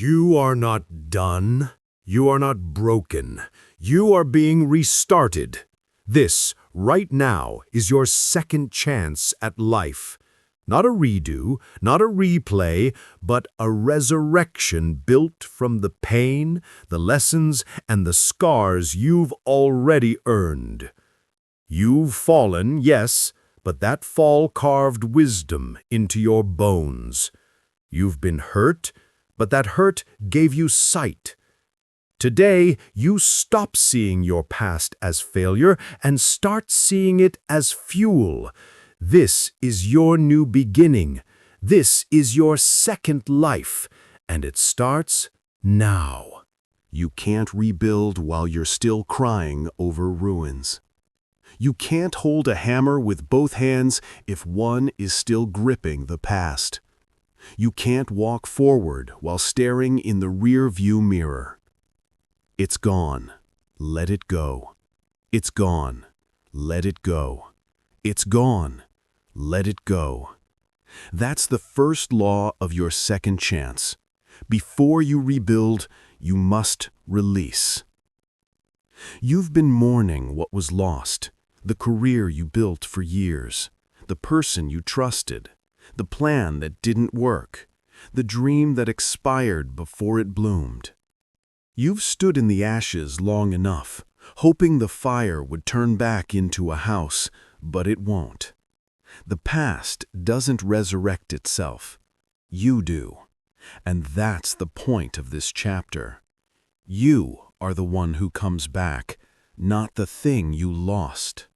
You are not done. You are not broken. You are being restarted. This, right now, is your second chance at life. Not a redo, not a replay, but a resurrection built from the pain, the lessons, and the scars you've already earned. You've fallen, yes, but that fall carved wisdom into your bones. You've been hurt, but that hurt gave you sight. Today, you stop seeing your past as failure and start seeing it as fuel. This is your new beginning. This is your second life, and it starts now. You can't rebuild while you're still crying over ruins. You can't hold a hammer with both hands if one is still gripping the past. You can't walk forward while staring in the rear-view mirror. It's gone. Let it go. It's gone. Let it go. It's gone. Let it go. That's the first law of your second chance. Before you rebuild, you must release. You've been mourning what was lost, the career you built for years, the person you trusted, the plan that didn't work, the dream that expired before it bloomed. You've stood in the ashes long enough, hoping the fire would turn back into a house, but it won't. The past doesn't resurrect itself. You do. And that's the point of this chapter. You are the one who comes back, not the thing you lost.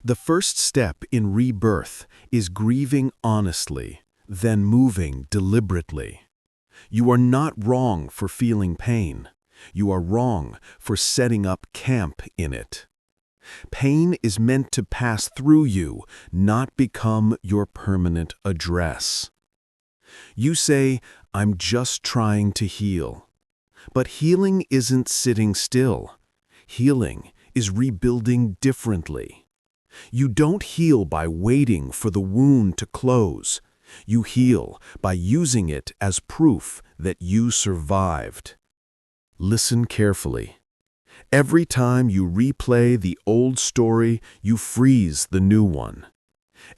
The first step in rebirth is grieving honestly, then moving deliberately. You are not wrong for feeling pain. You are wrong for setting up camp in it. Pain is meant to pass through you, not become your permanent address. You say, "I'm just trying to heal." But healing isn't sitting still. Healing is rebuilding differently. You don't heal by waiting for the wound to close. You heal by using it as proof that you survived. Listen carefully. Every time you replay the old story, you freeze the new one.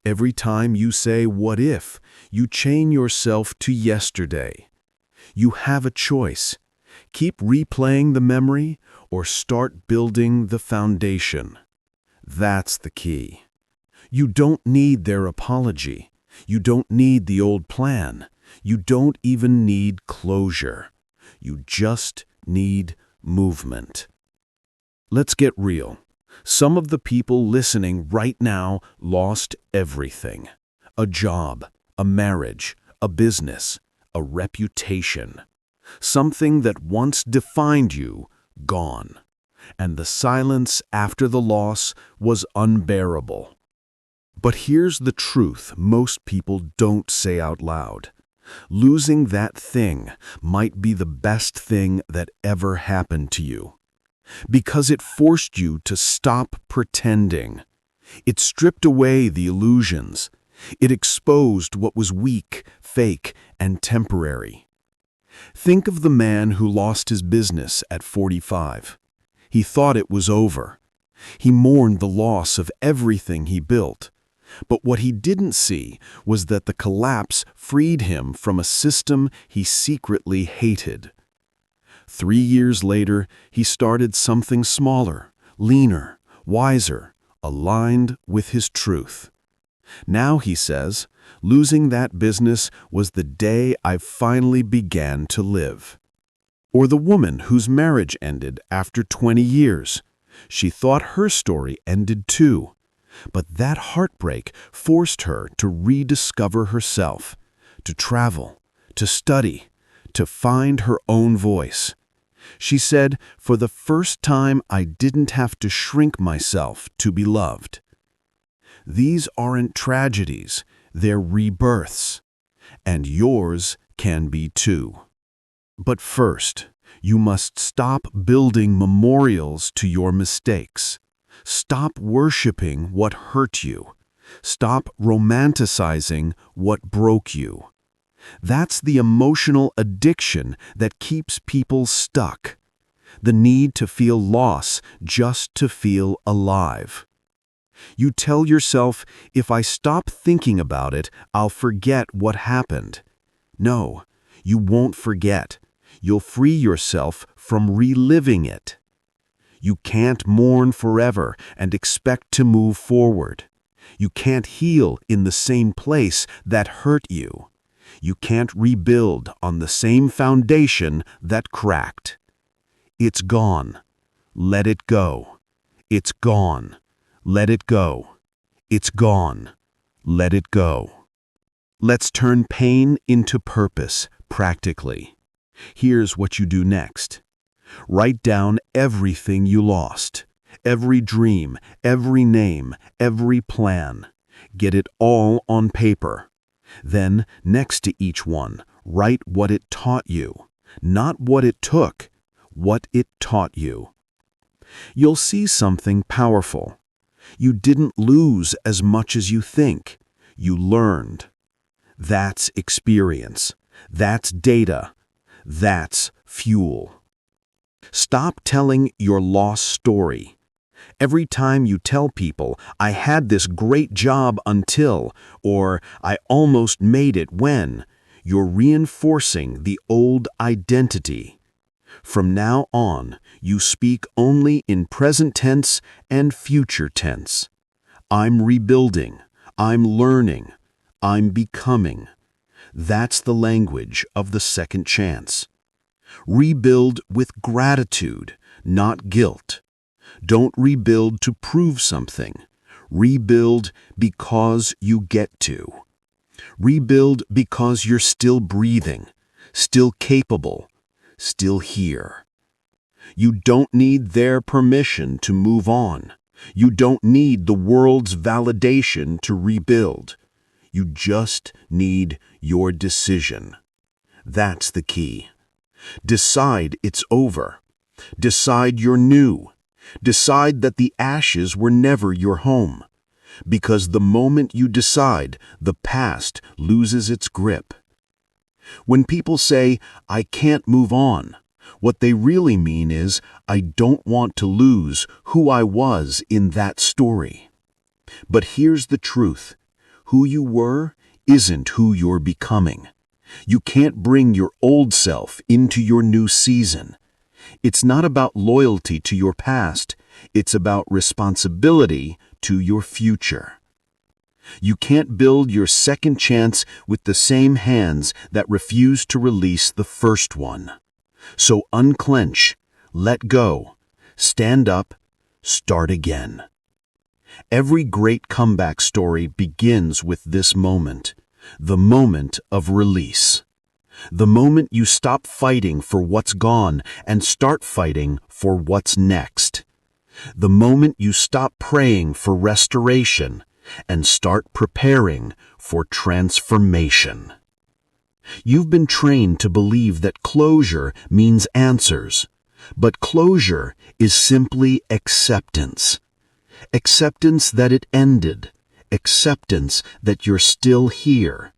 Every time you say, "What if?" you chain yourself to yesterday. You have a choice. Keep replaying the memory or start building the foundation. That's the key. You don't need their apology. You don't need the old plan. You don't even need closure. You just need movement. Let's get real. Some of the people listening right now lost everything. A job, a marriage, a business, a reputation. Something that once defined you, gone. And the silence after the loss was unbearable. But here's the truth most people don't say out loud. Losing that thing might be the best thing that ever happened to you. Because it forced you to stop pretending. It stripped away the illusions. It exposed what was weak, fake, and temporary. Think of the man who lost his business at 45. He thought it was over. He mourned the loss of everything he built. But what he didn't see was that the collapse freed him from a system he secretly hated. 3 years later, he started something smaller, leaner, wiser, aligned with his truth. Now he says, "Losing that business was the day I finally began to live." Or the woman whose marriage ended after 20 years. She thought her story ended too. But that heartbreak forced her to rediscover herself, to travel, to study, to find her own voice. She said, "For the first time, I didn't have to shrink myself to be loved." These aren't tragedies, they're rebirths. And yours can be too. But first, you must stop building memorials to your mistakes. Stop worshiping what hurt you. Stop romanticizing what broke you. That's the emotional addiction that keeps people stuck. The need to feel loss just to feel alive. You tell yourself, if I stop thinking about it, I'll forget what happened. No, you won't forget. You'll free yourself from reliving it. You can't mourn forever and expect to move forward. You can't heal in the same place that hurt you. You can't rebuild on the same foundation that cracked. It's gone. Let it go. It's gone. Let it go. It's gone. Let it go. Let's turn pain into purpose, practically. Here's what you do next. Write down everything you lost. Every dream, every name, every plan. Get it all on paper. Then, next to each one, write what it taught you. Not what it took, what it taught you. You'll see something powerful. You didn't lose as much as you think. You learned. That's experience. That's data. That's fuel. Stop telling your lost story. Every time you tell people, I had this great job until, or I almost made it when, you're reinforcing the old identity. From now on, you speak only in present tense and future tense. I'm rebuilding. I'm learning. I'm becoming. That's the language of the second chance. Rebuild with gratitude, not guilt. Don't rebuild to prove something. Rebuild because you get to. Rebuild because you're still breathing, still capable, still here. You don't need their permission to move on. You don't need the world's validation to rebuild. You just need your decision. That's the key. Decide it's over. Decide you're new. Decide that the ashes were never your home. Because the moment you decide, the past loses its grip. When people say, I can't move on, what they really mean is, I don't want to lose who I was in that story. But here's the truth. Who you were isn't who you're becoming. You can't bring your old self into your new season. It's not about loyalty to your past. It's about responsibility to your future. You can't build your second chance with the same hands that refuse to release the first one. So unclench, let go, stand up, start again. Every great comeback story begins with this moment, the moment of release. The moment you stop fighting for what's gone and start fighting for what's next. The moment you stop praying for restoration and start preparing for transformation. You've been trained to believe that closure means answers, but closure is simply acceptance. Acceptance that it ended. Acceptance that you're still here.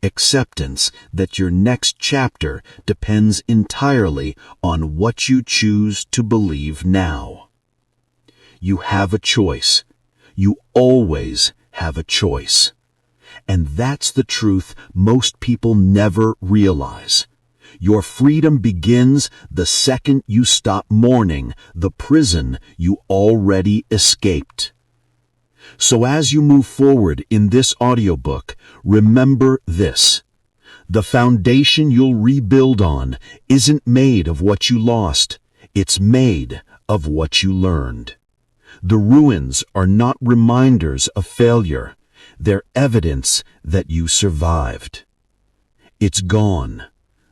Acceptance that your next chapter depends entirely on what you choose to believe now. You have a choice. You always have a choice. And that's the truth most people never realize. Your freedom begins the second you stop mourning the prison you already escaped. So as you move forward in this audiobook, remember this. The foundation you'll rebuild on isn't made of what you lost. It's made of what you learned. The ruins are not reminders of failure. They're evidence that you survived. It's gone.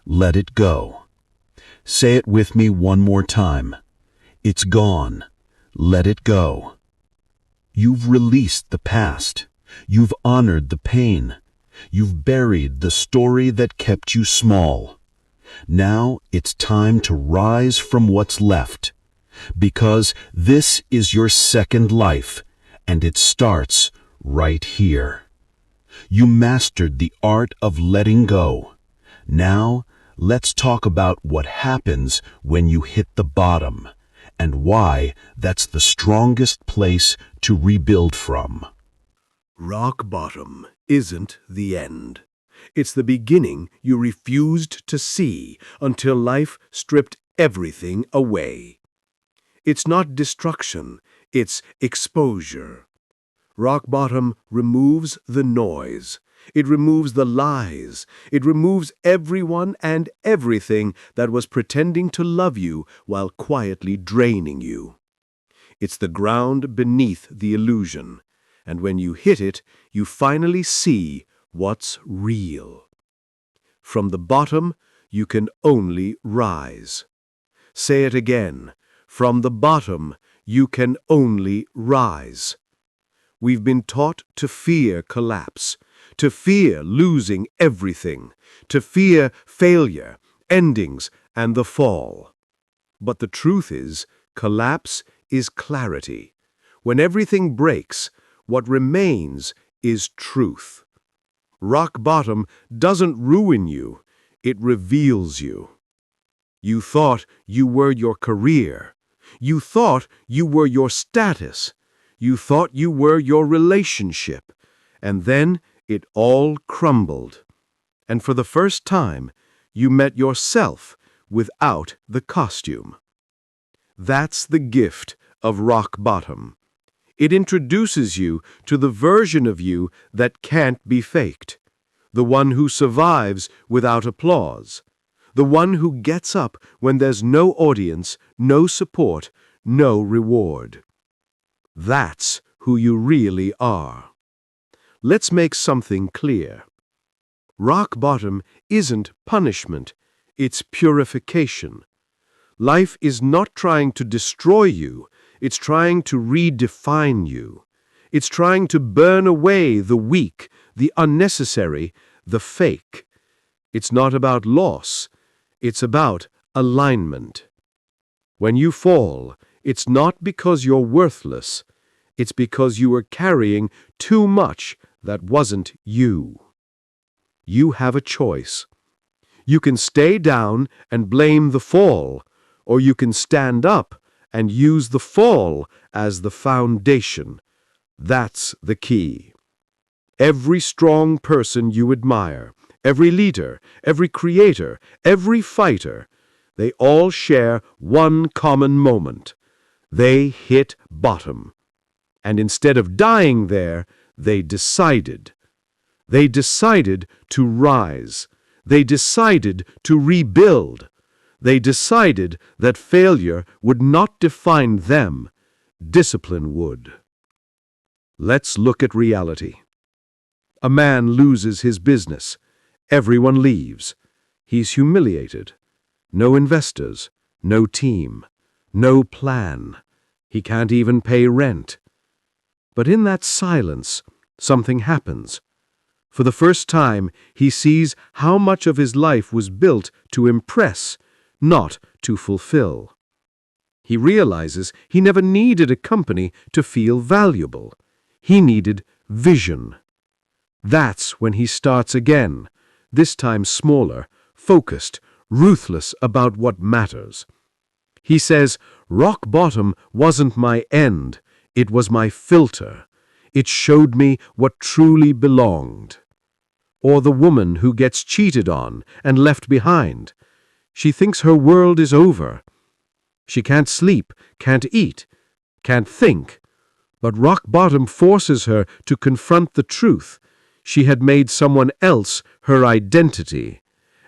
Let it go. Say it with me one more time. It's gone. Let it go. You've released the past. You've honored the pain. You've buried the story that kept you small. Now it's time to rise from what's left. Because this is your second life, and it starts right here. You mastered the art of letting go. Now, let's talk about what happens when you hit the bottom, and why that's the strongest place to rebuild from. Rock bottom isn't the end. It's the beginning you refused to see until life stripped everything away. It's not destruction, it's exposure. Rock bottom removes the noise. It removes the lies. It removes everyone and everything that was pretending to love you while quietly draining you. It's the ground beneath the illusion, and when you hit it, you finally see what's real. From the bottom, you can only rise. Say it again. From the bottom, you can only rise. We've been taught to fear collapse, to fear losing everything, to fear failure, endings, and the fall. But the truth is, collapse is clarity. When everything breaks, what remains is truth. Rock bottom doesn't ruin you, it reveals you. You thought you were your career. You thought you were your status. You thought you were your relationship. And then it all crumbled. And for the first time, you met yourself without the costume. That's the gift of rock bottom. It introduces you to the version of you that can't be faked, the one who survives without applause, the one who gets up when there's no audience, no support, no reward. That's who you really are. Let's make something clear. Rock bottom isn't punishment, it's purification. Life is not trying to destroy you, it's trying to redefine you. It's trying to burn away the weak, the unnecessary, the fake. It's not about loss, it's about alignment. When you fall, it's not because you're worthless, it's because you were carrying too much that wasn't you. You have a choice. You can stay down and blame the fall, or you can stand up and use the fall as the foundation. That's the key. Every strong person you admire, every leader, every creator, every fighter, they all share one common moment. They hit bottom. And instead of dying there, they decided. They decided to rise. They decided to rebuild. They decided that failure would not define them. Discipline would. Let's look at reality. A man loses his business. Everyone leaves. He's humiliated. No investors, no team, no plan. He can't even pay rent. But in that silence, something happens. For the first time, he sees how much of his life was built to impress, not to fulfill. He realizes he never needed a company to feel valuable. He needed vision. That's when he starts again, this time smaller, focused, ruthless about what matters. He says, rock bottom wasn't my end, it was my filter. It showed me what truly belonged. Or the woman who gets cheated on and left behind. She thinks her world is over. She can't sleep, can't eat, can't think. But rock bottom forces her to confront the truth. She had made someone else her identity.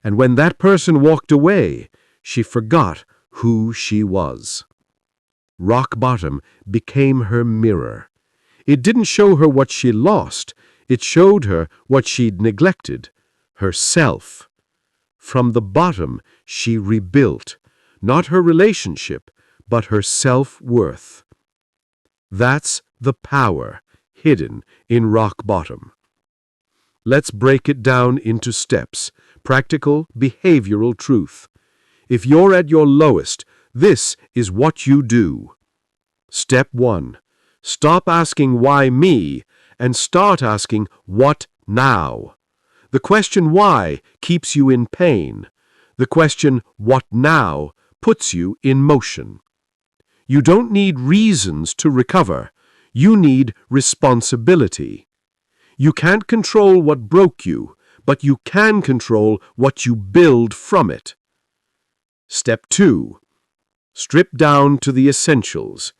And when that person walked away, she forgot who she was. Rock bottom became her mirror. It didn't show her what she lost. It showed her what she'd neglected, herself. From the bottom, she rebuilt, not her relationship, but her self-worth. That's the power hidden in rock bottom. Let's break it down into steps, practical, behavioral truth. If you're at your lowest, this is what you do. Step 1. Stop asking why me and start asking what now. The question why keeps you in pain. The question what now puts you in motion. You don't need reasons to recover. You need responsibility. You can't control what broke you, but you can control what you build from it. Step 2. Strip down to the essentials.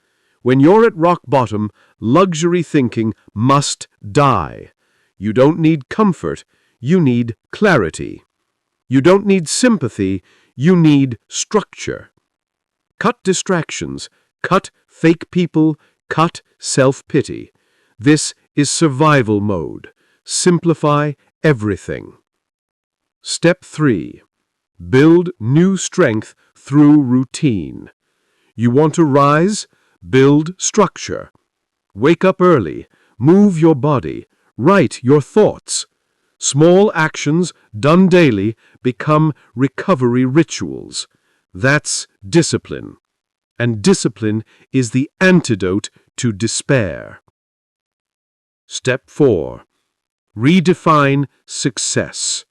When you're at rock bottom, luxury thinking must die. You don't need comfort, you need clarity. You don't need sympathy, you need structure. Cut distractions, cut fake people, cut self-pity. This is survival mode. Simplify everything. Step 3. Build new strength through routine. You want to rise? Build structure. Wake up early. Move your body. Write your thoughts. Small actions done daily become recovery rituals. That's discipline. And discipline is the antidote to despair. Step 4. Redefine success.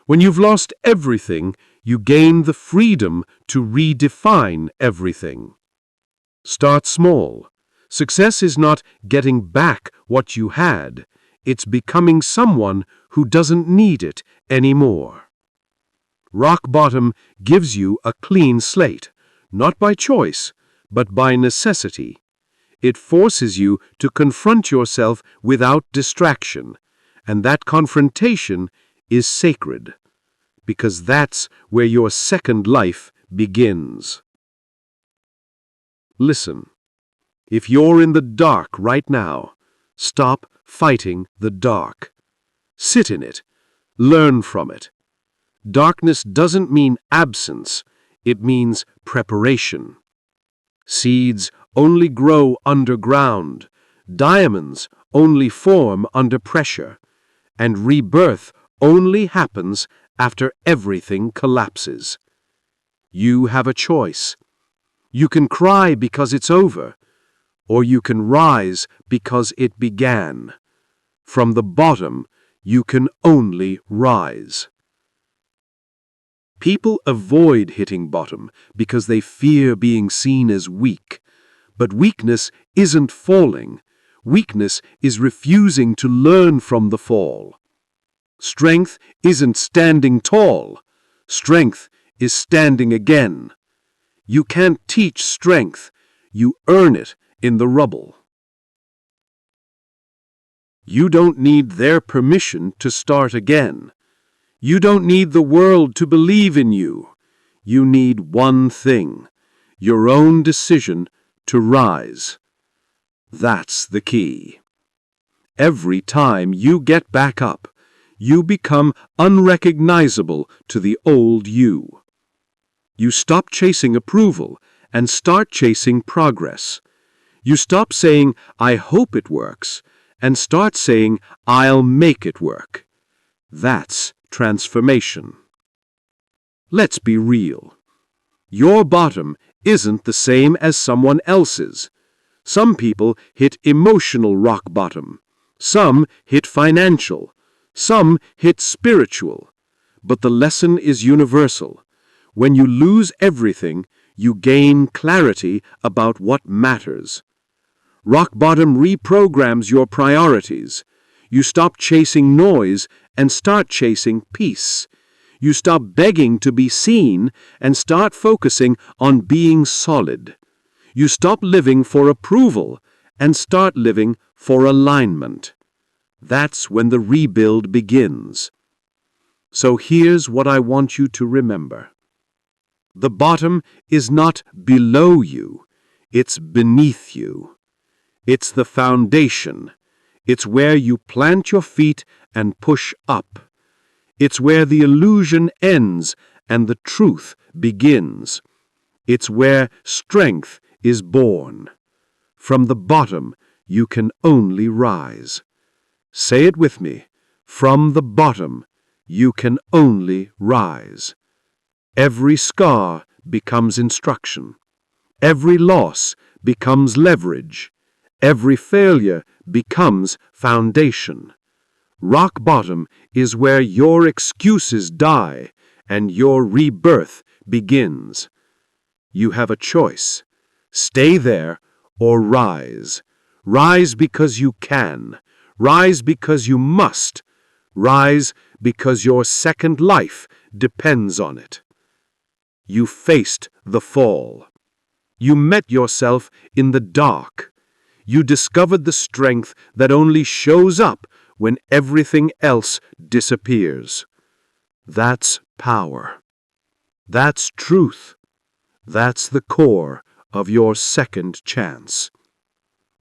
When you've lost everything, you gain the freedom to redefine everything. Start small. Success is not getting back what you had. It's becoming someone who doesn't need it anymore. Rock bottom gives you a clean slate, not by choice, but by necessity. It forces you to confront yourself without distraction, and that confrontation is sacred, because that's where your second life begins. Listen, if you're in the dark right now, stop fighting the dark. Sit in it. Learn from it. Darkness doesn't mean absence, it means preparation. Seeds only grow underground. Diamonds only form under pressure. And rebirth only happens after everything collapses. You have a choice. You can cry because it's over, or you can rise because it began. From the bottom, you can only rise. People avoid hitting bottom because they fear being seen as weak. But weakness isn't falling. Weakness is refusing to learn from the fall. Strength isn't standing tall. Strength is standing again. You can't teach strength. You earn it in the rubble. You don't need their permission to start again. You don't need the world to believe in you. You need one thing, your own decision to rise. That's the key. Every time you get back up, you become unrecognizable to the old you. You stop chasing approval and start chasing progress. You stop saying, "I hope it works," and start saying, "I'll make it work." That's transformation. Let's be real. Your bottom isn't the same as someone else's. Some people hit emotional rock bottom. Some hit financial. Some hit spiritual. But the lesson is universal. When you lose everything, you gain clarity about what matters. Rock bottom reprograms your priorities. You stop chasing noise and start chasing peace. You stop begging to be seen and start focusing on being solid. You stop living for approval and start living for alignment. That's when the rebuild begins. So here's what I want you to remember. The bottom is not below you, it's beneath you. It's the foundation. It's where you plant your feet and push up. It's where the illusion ends and the truth begins. It's where strength is born. From the bottom, you can only rise. Say it with me. From the bottom, you can only rise. Every scar becomes instruction. Every loss becomes leverage. Every failure becomes foundation. Rock bottom is where your excuses die and your rebirth begins. You have a choice. Stay there or rise. Rise because you can. Rise because you must. Rise because your second life depends on it. You faced the fall. You met yourself in the dark. You discovered the strength that only shows up when everything else disappears. That's power. That's truth. That's the core of your second chance.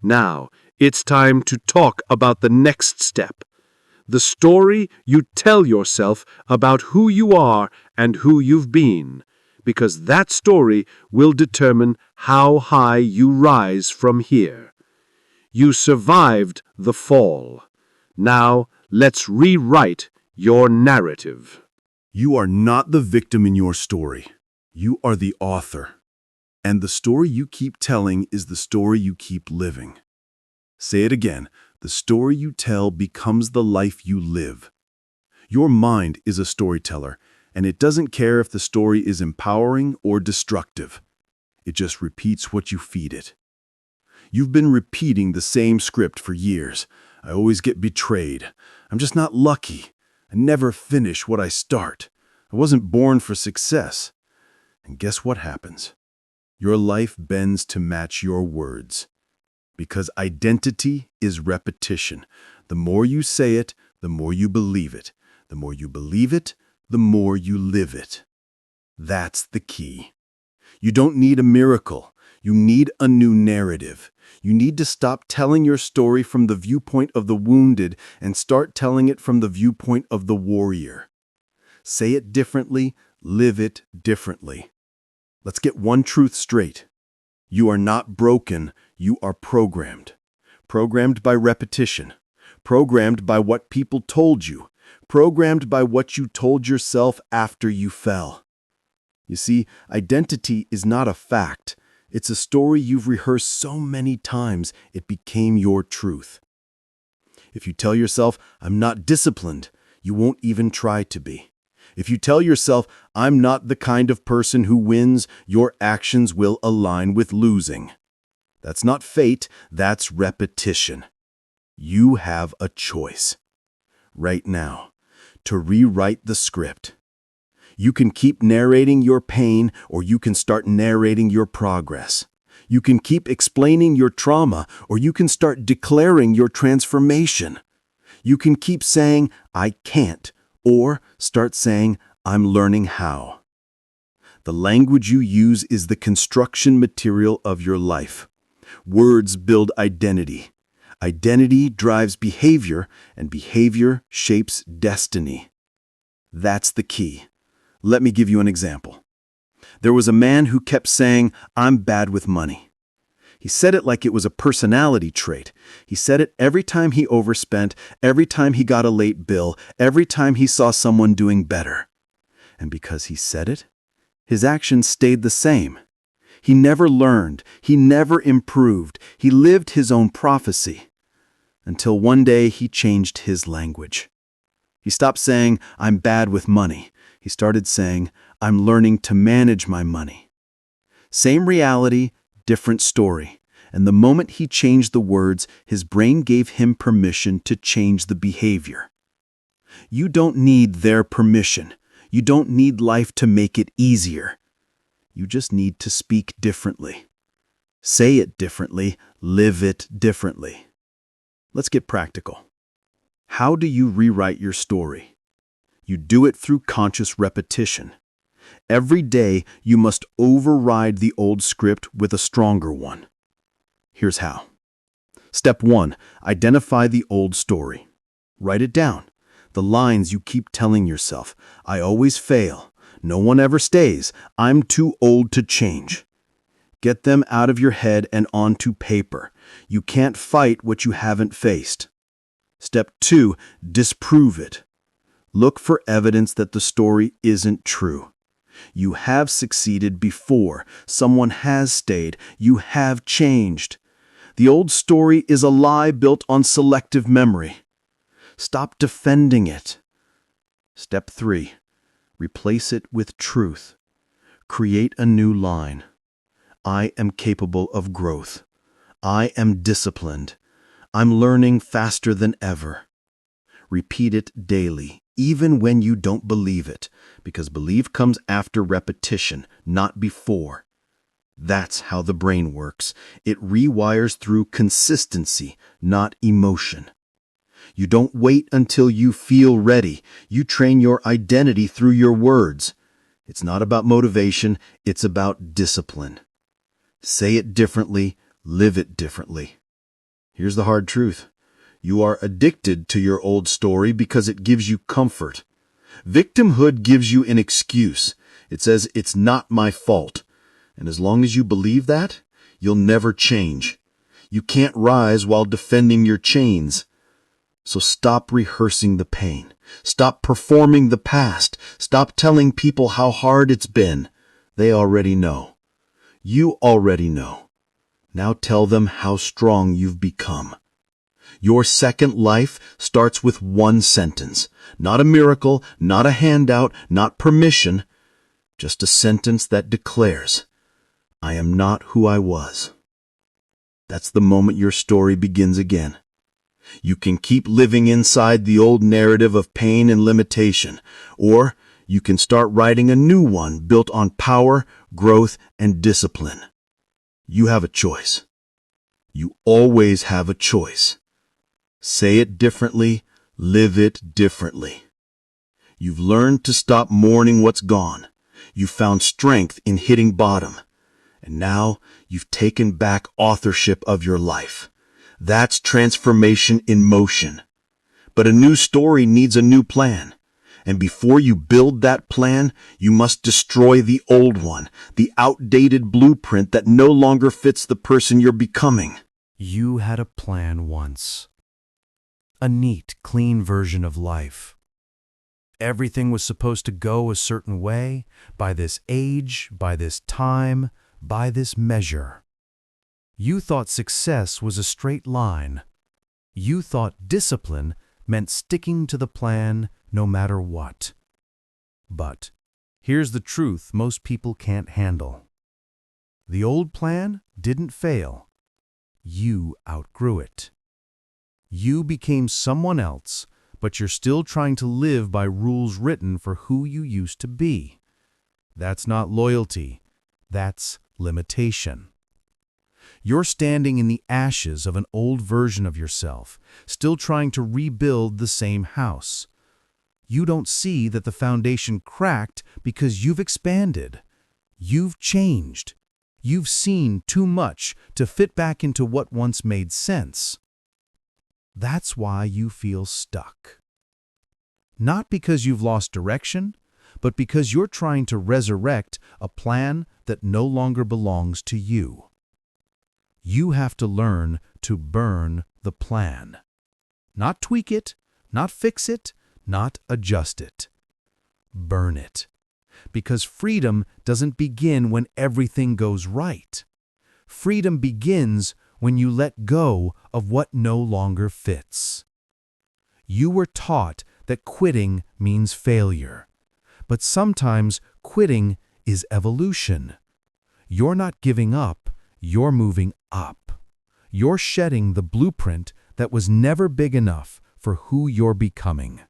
Now, it's time to talk about the next step. The story you tell yourself about who you are and who you've been, because that story will determine how high you rise from here. You survived the fall. Now, let's rewrite your narrative. You are not the victim in your story. You are the author. And the story you keep telling is the story you keep living. Say it again. The story you tell becomes the life you live. Your mind is a storyteller, and it doesn't care if the story is empowering or destructive. It just repeats what you feed it. You've been repeating the same script for years. I always get betrayed. I'm just not lucky. I never finish what I start. I wasn't born for success. And guess what happens? Your life bends to match your words. Because identity is repetition. The more you say it, the more you believe it. The more you believe it, the more you live it. That's the key. You don't need a miracle. You need a new narrative. You need to stop telling your story from the viewpoint of the wounded and start telling it from the viewpoint of the warrior. Say it differently, live it differently. Let's get one truth straight. You are not broken, you are programmed. Programmed by repetition. Programmed by what people told you. Programmed by what you told yourself after you fell. You see, identity is not a fact. It's a story you've rehearsed so many times it became your truth. If you tell yourself, I'm not disciplined, you won't even try to be. If you tell yourself, I'm not the kind of person who wins, your actions will align with losing. That's not fate, that's repetition. You have a choice. Right now, to rewrite the script. You can keep narrating your pain, or you can start narrating your progress. You can keep explaining your trauma, or you can start declaring your transformation. You can keep saying, I can't, or start saying, I'm learning how. The language you use is the construction material of your life. Words build identity. Identity drives behavior, and behavior shapes destiny. That's the key. Let me give you an example. There was a man who kept saying, I'm bad with money. He said it like it was a personality trait. He said it every time he overspent, every time he got a late bill, every time he saw someone doing better. And because he said it, his actions stayed the same. He never learned. He never improved. He lived his own prophecy. Until one day he changed his language. He stopped saying, I'm bad with money. He started saying, I'm learning to manage my money. Same reality, different story. And the moment he changed the words, his brain gave him permission to change the behavior. You don't need their permission. You don't need life to make it easier. You just need to speak differently. Say it differently, live it differently. Let's get practical. How do you rewrite your story? You do it through conscious repetition. Every day, you must override the old script with a stronger one. Here's how. Step 1. Identify the old story. Write it down. The lines you keep telling yourself. I always fail. No one ever stays. I'm too old to change. Get them out of your head and onto paper. You can't fight what you haven't faced. Step 2. Disprove it. Look for evidence that the story isn't true. You have succeeded before. Someone has stayed. You have changed. The old story is a lie built on selective memory. Stop defending it. Step 3. Replace it with truth. Create a new line. I am capable of growth. I am disciplined. I'm learning faster than ever. Repeat it daily, even when you don't believe it, because belief comes after repetition, not before. That's how the brain works. It rewires through consistency, not emotion. You don't wait until you feel ready. You train your identity through your words. It's not about motivation, it's about discipline. Say it differently, live it differently. Here's the hard truth. You are addicted to your old story because it gives you comfort. Victimhood gives you an excuse. It says, it's not my fault. And as long as you believe that, you'll never change. You can't rise while defending your chains. So stop rehearsing the pain. Stop performing the past. Stop telling people how hard it's been. They already know. You already know. Now tell them how strong you've become. Your second life starts with one sentence. Not a miracle, not a handout, not permission. Just a sentence that declares, I am not who I was. That's the moment your story begins again. You can keep living inside the old narrative of pain and limitation, or you can start writing a new one built on power, growth, and discipline. You have a choice. You always have a choice. Say it differently, live it differently. You've learned to stop mourning what's gone. You've found strength in hitting bottom. And now you've taken back authorship of your life. That's transformation in motion. But a new story needs a new plan. And before you build that plan, you must destroy the old one, the outdated blueprint that no longer fits the person you're becoming. You had a plan once. A neat, clean version of life. Everything was supposed to go a certain way, by this age, by this time, by this measure. You thought success was a straight line. You thought discipline meant sticking to the plan no matter what. But here's the truth most people can't handle. The old plan didn't fail. You outgrew it. You became someone else, but you're still trying to live by rules written for who you used to be. That's not loyalty. That's limitation. You're standing in the ashes of an old version of yourself, still trying to rebuild the same house. You don't see that the foundation cracked because you've expanded. You've changed. You've seen too much to fit back into what once made sense. That's why you feel stuck. Not because you've lost direction, but because you're trying to resurrect a plan that no longer belongs to you. You have to learn to burn the plan. Not tweak it, not fix it, not adjust it. Burn it. Because freedom doesn't begin when everything goes right. Freedom begins when you let go of what no longer fits. You were taught that quitting means failure. But sometimes quitting is evolution. You're not giving up, you're moving up. You're shedding the blueprint that was never big enough for who you're becoming.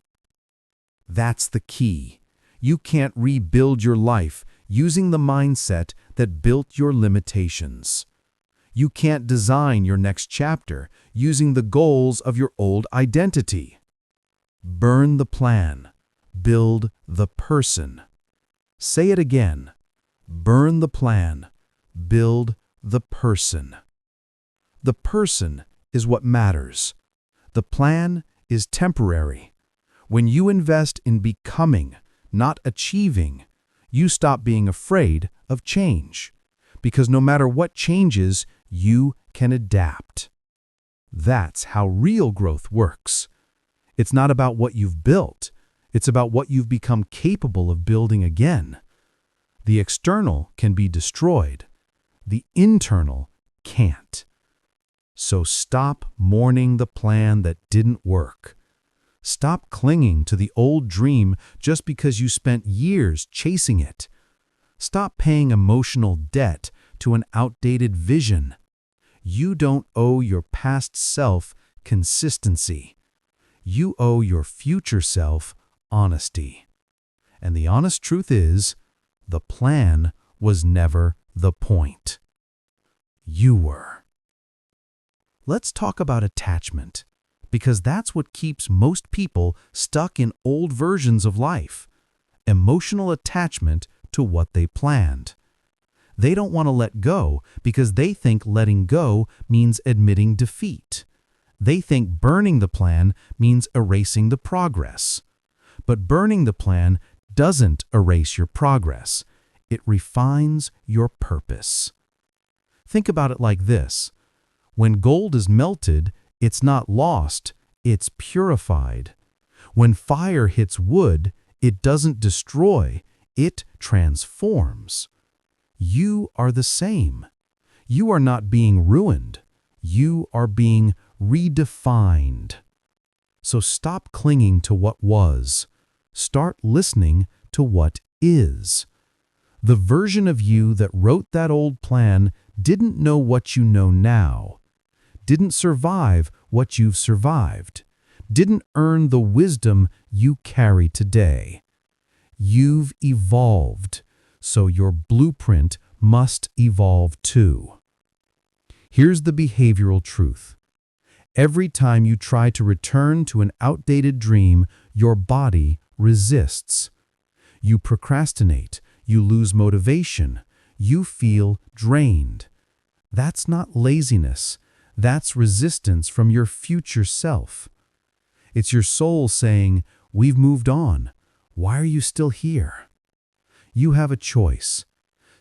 That's the key. You can't rebuild your life using the mindset that built your limitations. You can't design your next chapter using the goals of your old identity. Burn the plan. Build the person. Say it again. Burn the plan. Build the person. The person is what matters. The plan is temporary. When you invest in becoming, not achieving, you stop being afraid of change. Because no matter what changes, you can adapt. That's how real growth works. It's not about what you've built. It's about what you've become capable of building again. The external can be destroyed. The internal can't. So stop mourning the plan that didn't work. Stop clinging to the old dream just because you spent years chasing it. Stop paying emotional debt to an outdated vision. You don't owe your past self consistency. You owe your future self honesty. And the honest truth is, the plan was never the point. You were. Let's talk about attachment, because that's what keeps most people stuck in old versions of life. Emotional attachment to what they planned. They don't want to let go because they think letting go means admitting defeat. They think burning the plan means erasing the progress. But burning the plan doesn't erase your progress. It refines your purpose. Think about it like this. When gold is melted, it's not lost, it's purified. When fire hits wood, it doesn't destroy, it transforms. You are the same. You are not being ruined. You are being redefined. So stop clinging to what was. Start listening to what is. The version of you that wrote that old plan didn't know what you know now, didn't survive what you've survived, didn't earn the wisdom you carry today. You've evolved, so your blueprint must evolve too. Here's the behavioral truth. Every time you try to return to an outdated dream, your body resists. You procrastinate, you lose motivation, you feel drained. That's not laziness, that's resistance from your future self. It's your soul saying, "We've moved on. Why are you still here?" You have a choice.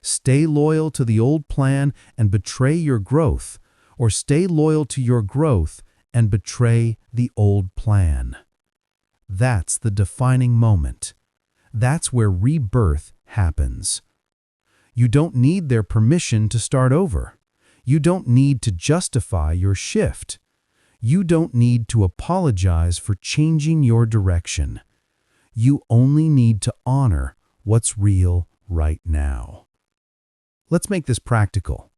Stay loyal to the old plan and betray your growth, or stay loyal to your growth and betray the old plan. That's the defining moment. That's where rebirth happens. You don't need their permission to start over. You don't need to justify your shift. You don't need to apologize for changing your direction. You only need to honor what's real right now. Let's make this practical.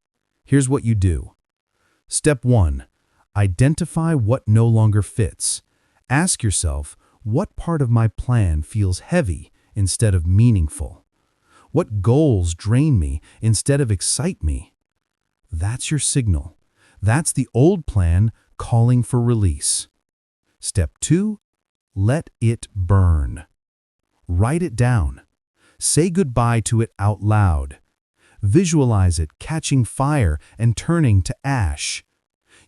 Here's what you do. Step 1. Identify what no longer fits. Ask yourself, what part of my plan feels heavy instead of meaningful? What goals drain me instead of excite me? That's your signal. That's the old plan calling for release. Step 2. Let it burn. Write it down. Say goodbye to it out loud. Visualize it catching fire and turning to ash.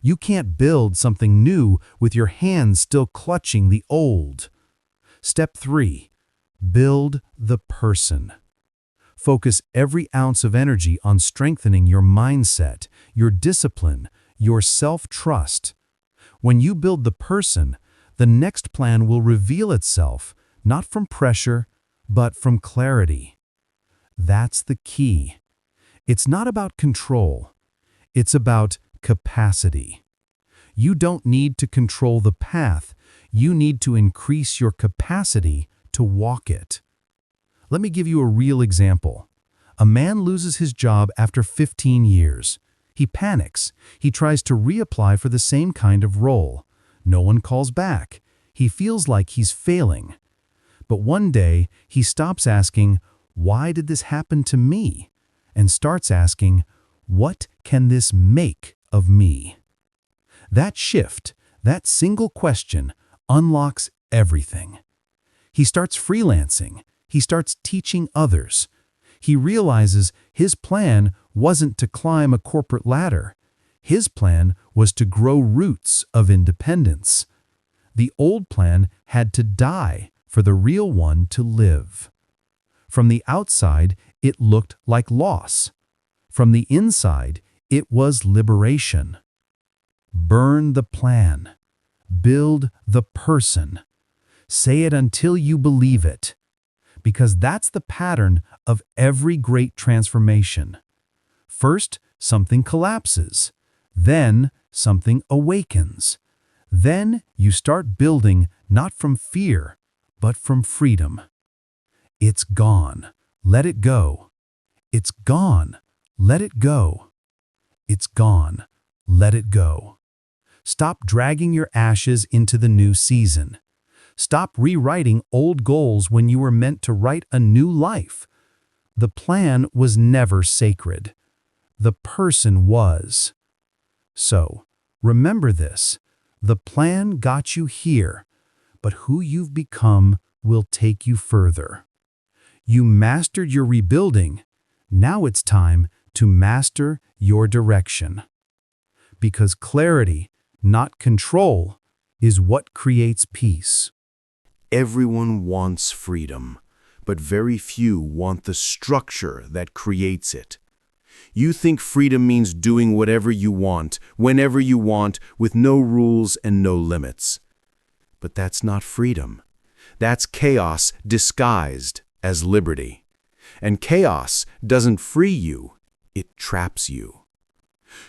You can't build something new with your hands still clutching the old. Step 3. Build the person. Focus every ounce of energy on strengthening your mindset, your discipline, your self-trust. When you build the person, the next plan will reveal itself, not from pressure, but from clarity. That's the key. It's not about control. It's about capacity. You don't need to control the path. You need to increase your capacity to walk it. Let me give you a real example. A man loses his job after 15 years. He panics. He tries to reapply for the same kind of role. No one calls back. He feels like he's failing. But one day, he stops asking, "Why did this happen to me?" and starts asking, "What can this make of me?" That shift, that single question, unlocks everything. He starts freelancing. He starts teaching others. He realizes his plan wasn't to climb a corporate ladder. His plan was to grow roots of independence. The old plan had to die for the real one to live. From the outside, it looked like loss. From the inside, it was liberation. Burn the plan. Build the person. Say it until you believe it. Because that's the pattern of every great transformation. First, something collapses. Then, something awakens. Then you start building not from fear, but from freedom. It's gone. Let it go. It's gone. Let it go. It's gone. Let it go. Stop dragging your ashes into the new season. Stop rewriting old goals when you were meant to write a new life. The plan was never sacred. The person was. So, remember this. The plan got you here, but who you've become will take you further. You mastered your rebuilding. Now it's time to master your direction. Because clarity, not control, is what creates peace. Everyone wants freedom, but very few want the structure that creates it. You think freedom means doing whatever you want, whenever you want, with no rules and no limits. But that's not freedom. That's chaos disguised as liberty. And chaos doesn't free you, it traps you.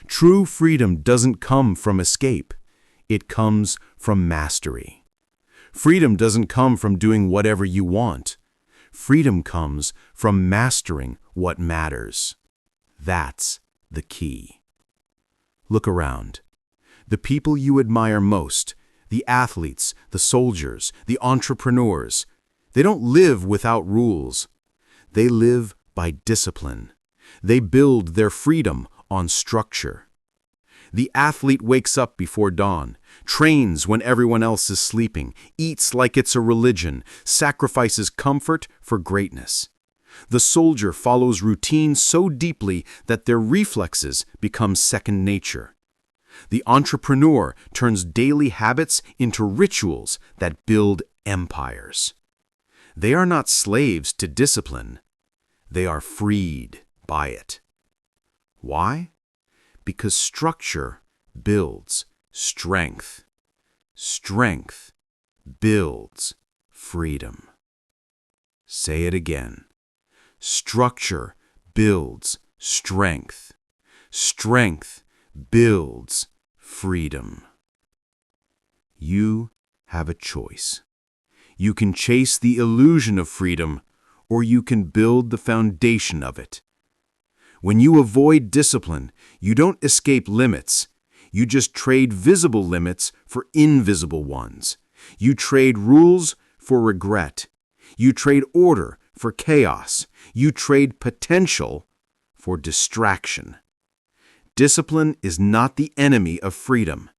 True freedom doesn't come from escape. It comes from mastery. Freedom doesn't come from doing whatever you want. Freedom comes from mastering what matters. That's the key. Look around. The people you admire most, the athletes, the soldiers, the entrepreneurs, they don't live without rules. They live by discipline. They build their freedom on structure. The athlete wakes up before dawn, trains when everyone else is sleeping, eats like it's a religion, sacrifices comfort for greatness. The soldier follows routine so deeply that their reflexes become second nature. The entrepreneur turns daily habits into rituals that build empires. They are not slaves to discipline. They are freed by it. Why? Because structure builds strength. Strength builds freedom. Say it again. Structure builds strength. Strength builds freedom. You have a choice. You can chase the illusion of freedom, or you can build the foundation of it. When you avoid discipline, you don't escape limits. You just trade visible limits for invisible ones. You trade rules for regret. You trade order for chaos. You trade potential for distraction. Discipline is not the enemy of freedom.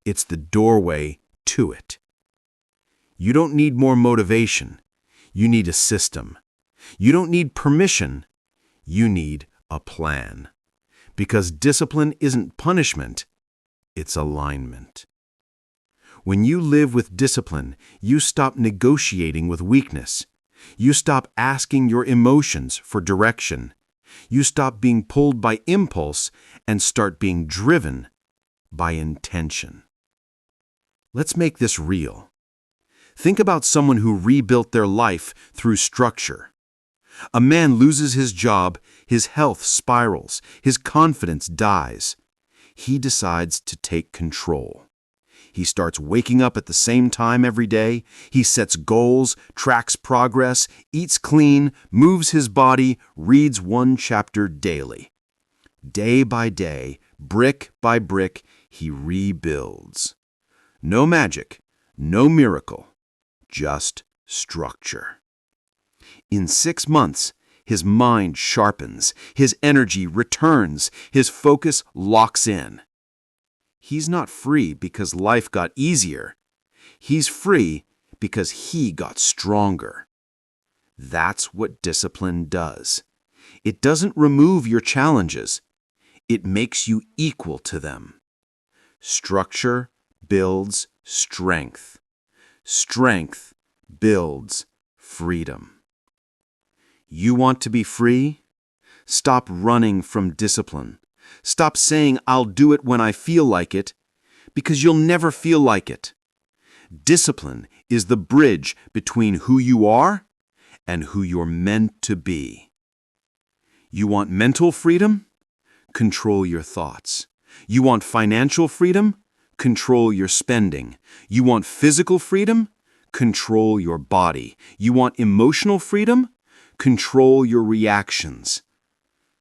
It's the doorway to it. You don't need more motivation. You need a system. You don't need permission. You need a plan. Because discipline isn't punishment, it's alignment. When you live with discipline, you stop negotiating with weakness. You stop asking your emotions for direction. You stop being pulled by impulse and start being driven by intention. Let's make this real. Think about someone who rebuilt their life through structure. A man loses his job, his health spirals, his confidence dies. He decides to take control. He starts waking up at the same time every day. He sets goals, tracks progress, eats clean, moves his body, reads one chapter daily. Day by day, brick by brick, he rebuilds. No magic, no miracle, just structure. In 6 months, his mind sharpens, his energy returns, his focus locks in. He's not free because life got easier. He's free because he got stronger. That's what discipline does. It doesn't remove your challenges. It makes you equal to them. Structure builds strength. Strength builds freedom. You want to be free? Stop running from discipline. Stop saying, "I'll do it when I feel like it," because you'll never feel like it. Discipline is the bridge between who you are and who you're meant to be. You want mental freedom? Control your thoughts. You want financial freedom? Control your spending. You want physical freedom? Control your body. You want emotional freedom? Control your reactions.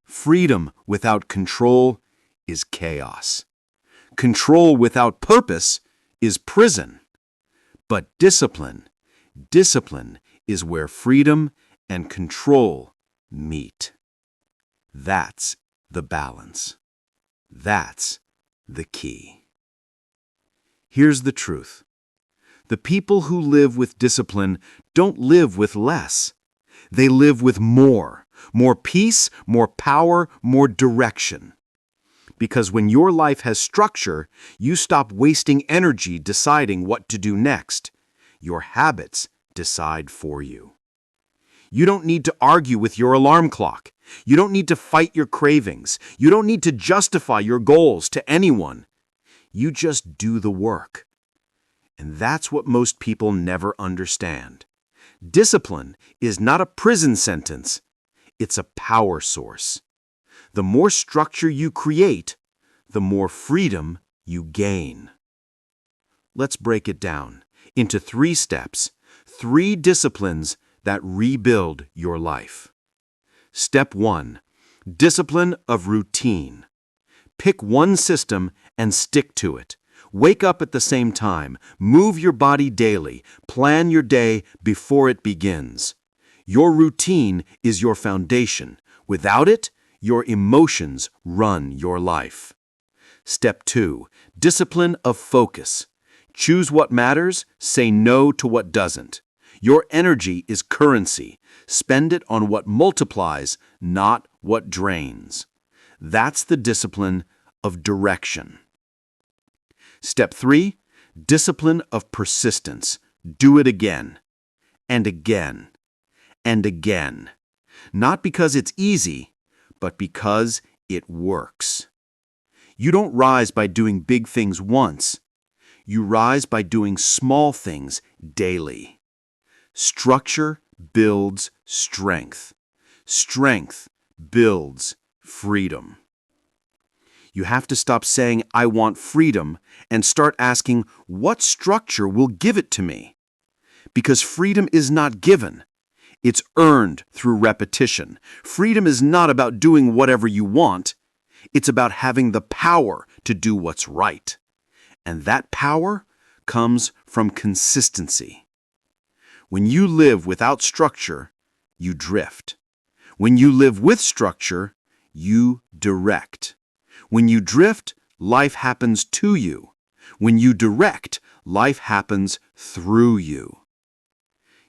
Freedom without control is chaos. Control without purpose is prison. But discipline is where freedom and control meet. That's the balance. That's the key. Here's the truth. The people who live with discipline don't live with less. They live with more peace, more power, more direction. Because when your life has structure, you stop wasting energy deciding what to do next. Your habits decide for you. You don't need to argue with your alarm clock. You don't need to fight your cravings. You don't need to justify your goals to anyone. You just do the work. And that's what most people never understand. Discipline is not a prison sentence. It's a power source. The more structure you create, the more freedom you gain. Let's break it down into 3 steps, 3 disciplines that rebuild your life. Step 1. Discipline of routine. Pick one system and stick to it. Wake up at the same time. Move your body daily. Plan your day before it begins. Your routine is your foundation. Without it, your emotions run your life. Step 2. Discipline of focus. Choose what matters, say no to what doesn't. Your energy is currency. Spend it on what multiplies, not what drains. That's the discipline of direction. Step 3. Discipline of persistence. Do it again, and again, and again. Not because it's easy, but because it works. You don't rise by doing big things once. You rise by doing small things daily. Structure builds strength. Strength builds freedom. You have to stop saying, "I want freedom," and start asking, what structure will give it to me? Because freedom is not given. It's earned through repetition. Freedom is not about doing whatever you want. It's about having the power to do what's right. And that power comes from consistency. When you live without structure, you drift. When you live with structure, you direct. When you drift, life happens to you. When you direct, life happens through you.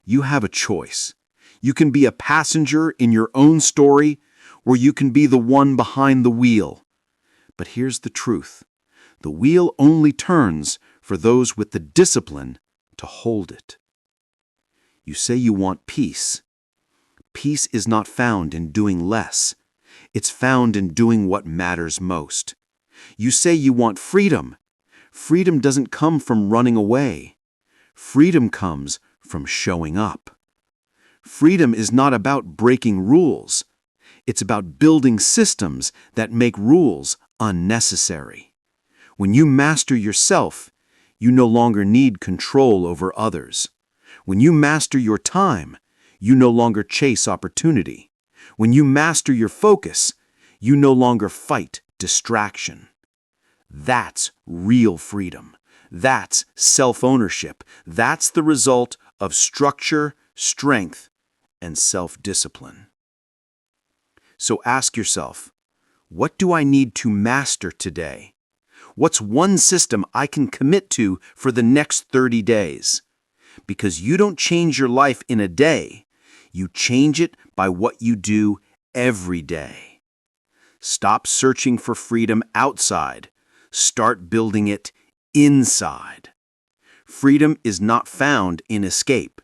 You have a choice. You can be a passenger in your own story, or you can be the one behind the wheel. But here's the truth. The wheel only turns for those with the discipline to hold it. You say you want peace. Peace is not found in doing less. It's found in doing what matters most. You say you want freedom. Freedom doesn't come from running away. Freedom comes from showing up. Freedom is not about breaking rules. It's about building systems that make rules unnecessary. When you master yourself, you no longer need control over others. When you master your time, you no longer chase opportunity. When you master your focus, you no longer fight distraction. That's real freedom. That's self-ownership. That's the result of structure, strength, and self-discipline. So ask yourself, what do I need to master today? What's one system I can commit to for the next 30 days? Because you don't change your life in a day. You change it by what you do every day. Stop searching for freedom outside. Start building it inside. Freedom is not found in escape.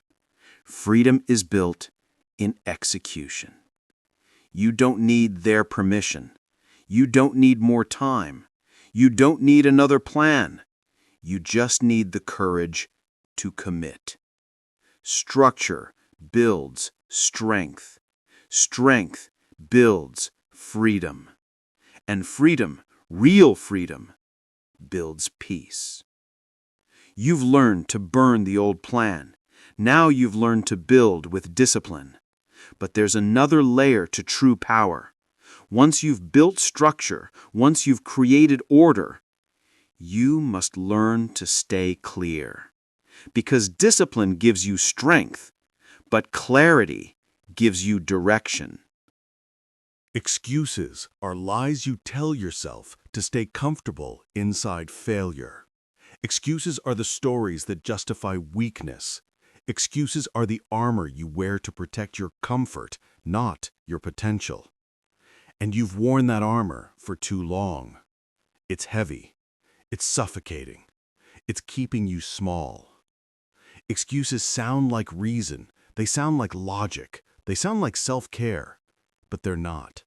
Freedom is built in execution. You don't need their permission. You don't need more time. You don't need another plan. You just need the courage to commit. Structure builds strength. Strength builds freedom. And freedom, real freedom, builds peace. You've learned to burn the old plan. Now you've learned to build with discipline. But there's another layer to true power. Once you've built structure, once you've created order, you must learn to stay clear. Because discipline gives you strength, but clarity gives you direction. Excuses are lies you tell yourself to stay comfortable inside failure. Excuses are the stories that justify weakness. Excuses are the armor you wear to protect your comfort, not your potential. And you've worn that armor for too long. It's heavy. It's suffocating. It's keeping you small. Excuses sound like reason. They sound like logic. They sound like self-care. But they're not.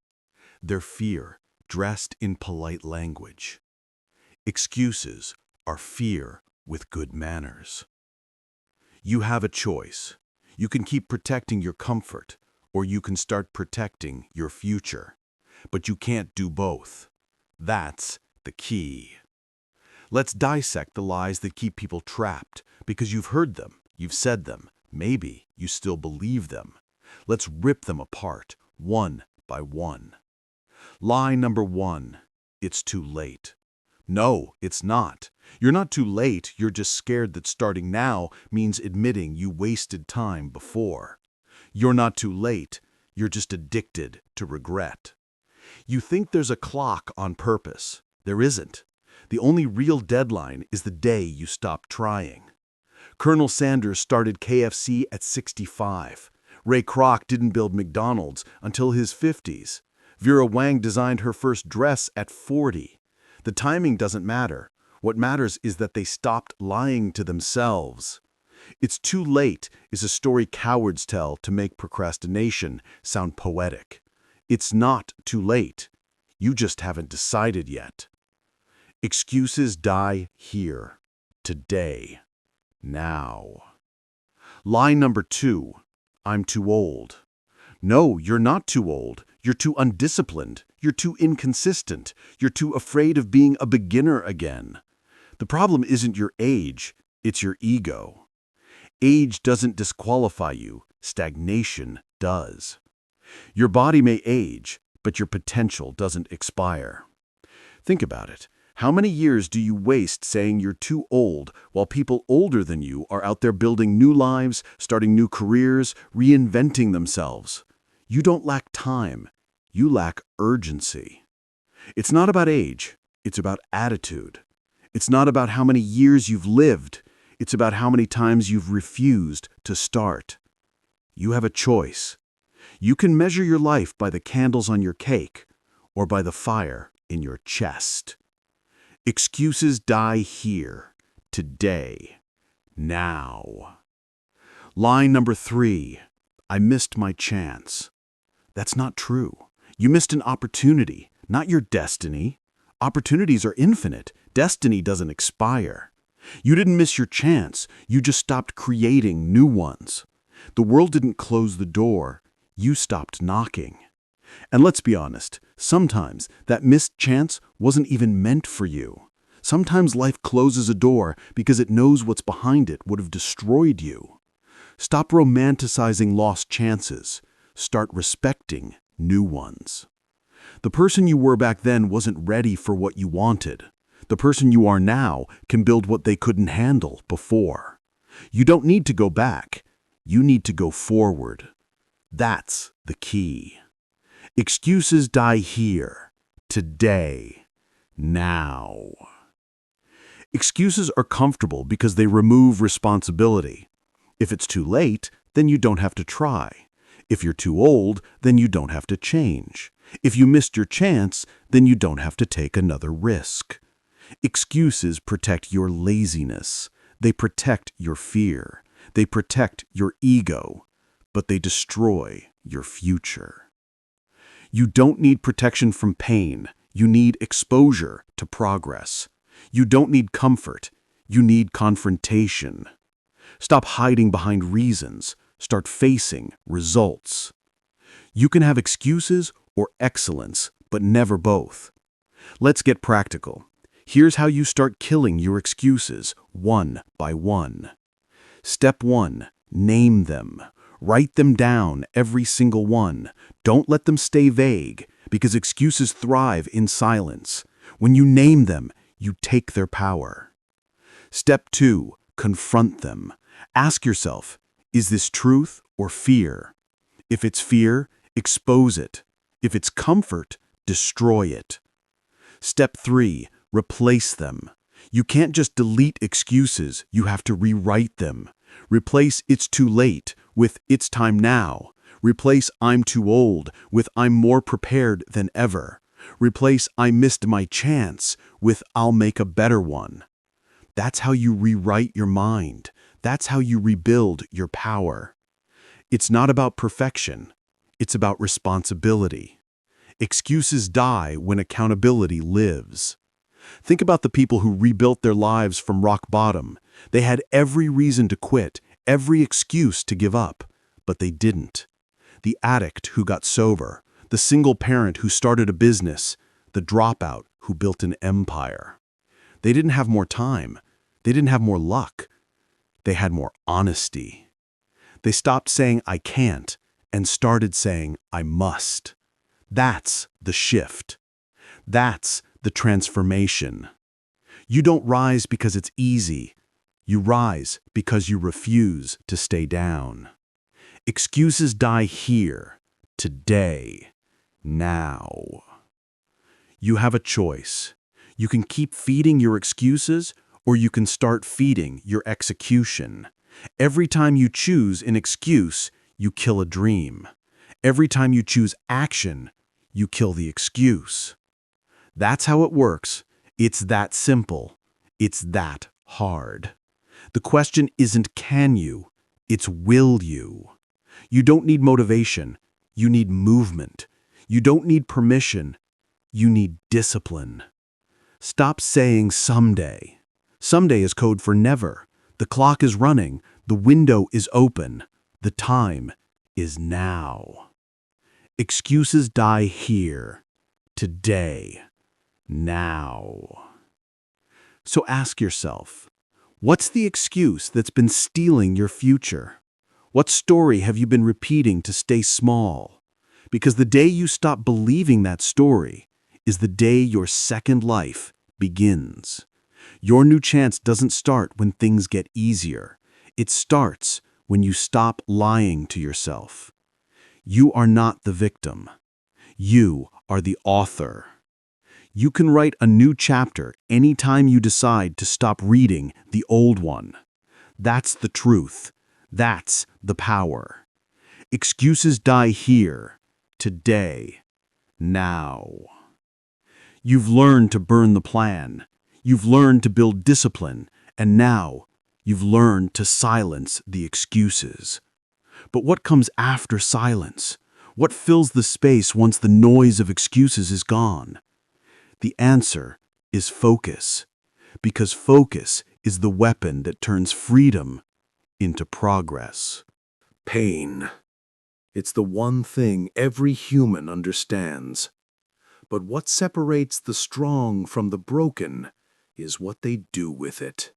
They're fear, dressed in polite language. Excuses are fear with good manners. You have a choice. You can keep protecting your comfort, or you can start protecting your future. But you can't do both. That's the key. Let's dissect the lies that keep people trapped, because you've heard them, you've said them, maybe you still believe them. Let's rip them apart, one by one. Lie number 1, it's too late. No, it's not. You're not too late, you're just scared that starting now means admitting you wasted time before. You're not too late, you're just addicted to regret. You think there's a clock on purpose. There isn't. The only real deadline is the day you stop trying. Colonel Sanders started KFC at 65. Ray Kroc didn't build McDonald's until his 50s. Vera Wang designed her first dress at 40. The timing doesn't matter. What matters is that they stopped lying to themselves. It's too late is a story cowards tell to make procrastination sound poetic. It's not too late. You just haven't decided yet. Excuses die here, today, now. Lie number 2, I'm too old. No, you're not too old. You're too undisciplined. You're too inconsistent. You're too afraid of being a beginner again. The problem isn't your age, it's your ego. Age doesn't disqualify you, stagnation does. Your body may age, but your potential doesn't expire. Think about it. How many years do you waste saying you're too old while people older than you are out there building new lives, starting new careers, reinventing themselves? You don't lack time. You lack urgency. It's not about age. It's about attitude. It's not about how many years you've lived. It's about how many times you've refused to start. You have a choice. You can measure your life by the candles on your cake or by the fire in your chest. Excuses die here, today, now. Line number 3, I missed my chance. That's not true. You missed an opportunity, not your destiny. Opportunities are infinite. Destiny doesn't expire. You didn't miss your chance. You just stopped creating new ones. The world didn't close the door. You stopped knocking. And let's be honest, sometimes that missed chance wasn't even meant for you. Sometimes life closes a door because it knows what's behind it would have destroyed you. Stop romanticizing lost chances. Start respecting new ones. The person you were back then wasn't ready for what you wanted. The person you are now can build what they couldn't handle before. You don't need to go back. You need to go forward. That's the key. Excuses die here, today, now. Excuses are comfortable because they remove responsibility. If it's too late, then you don't have to try. If you're too old, then you don't have to change. If you missed your chance, then you don't have to take another risk. Excuses protect your laziness. They protect your fear. They protect your ego. But they destroy your future. You don't need protection from pain. You need exposure to progress. You don't need comfort. You need confrontation. Stop hiding behind reasons. Start facing results. You can have excuses or excellence, but never both. Let's get practical. Here's how you start killing your excuses, one by one. Step 1. Name them. Write them down, every single one. Don't let them stay vague, because excuses thrive in silence. When you name them, you take their power. Step 2. Confront them. Ask yourself, is this truth or fear? If it's fear, expose it. If it's comfort, destroy it. Step 3. Replace them. You can't just delete excuses, you have to rewrite them. Replace "it's too late" with "it's time now." Replace "I'm too old" with "I'm more prepared than ever." Replace "I missed my chance" with "I'll make a better one." That's how you rewrite your mind. That's how you rebuild your power. It's not about perfection. It's about responsibility. Excuses die when accountability lives. Think about the people who rebuilt their lives from rock bottom. They had every reason to quit, every excuse to give up, but they didn't. The addict who got sober, the single parent who started a business, the dropout who built an empire. They didn't have more time. They didn't have more luck. They had more honesty. They stopped saying "I can't" and started saying "I must." That's the shift. That's the transformation. You don't rise because it's easy. You rise because you refuse to stay down. Excuses die here, today, now. You have a choice. You can keep feeding your excuses, or you can start feeding your execution. Every time you choose an excuse, you kill a dream. Every time you choose action, you kill the excuse. That's how it works. It's that simple. It's that hard. The question isn't can you, it's will you. You don't need motivation. You need movement. You don't need permission. You need discipline. Stop saying someday. Someday is code for never. The clock is running. The window is open. The time is now. Excuses die here, today, now. So ask yourself, what's the excuse that's been stealing your future? What story have you been repeating to stay small? Because the day you stop believing that story is the day your second life begins. Your new chance doesn't start when things get easier. It starts when you stop lying to yourself. You are not the victim. You are the author. You can write a new chapter anytime you decide to stop reading the old one. That's the truth. That's the power. Excuses die here, today, now. You've learned to burn the plan. You've learned to build discipline. And now you've learned to silence the excuses. But what comes after silence? What fills the space once the noise of excuses is gone? The answer is focus, because focus is the weapon that turns freedom into progress. Pain. It's the one thing every human understands. But what separates the strong from the broken is what they do with it.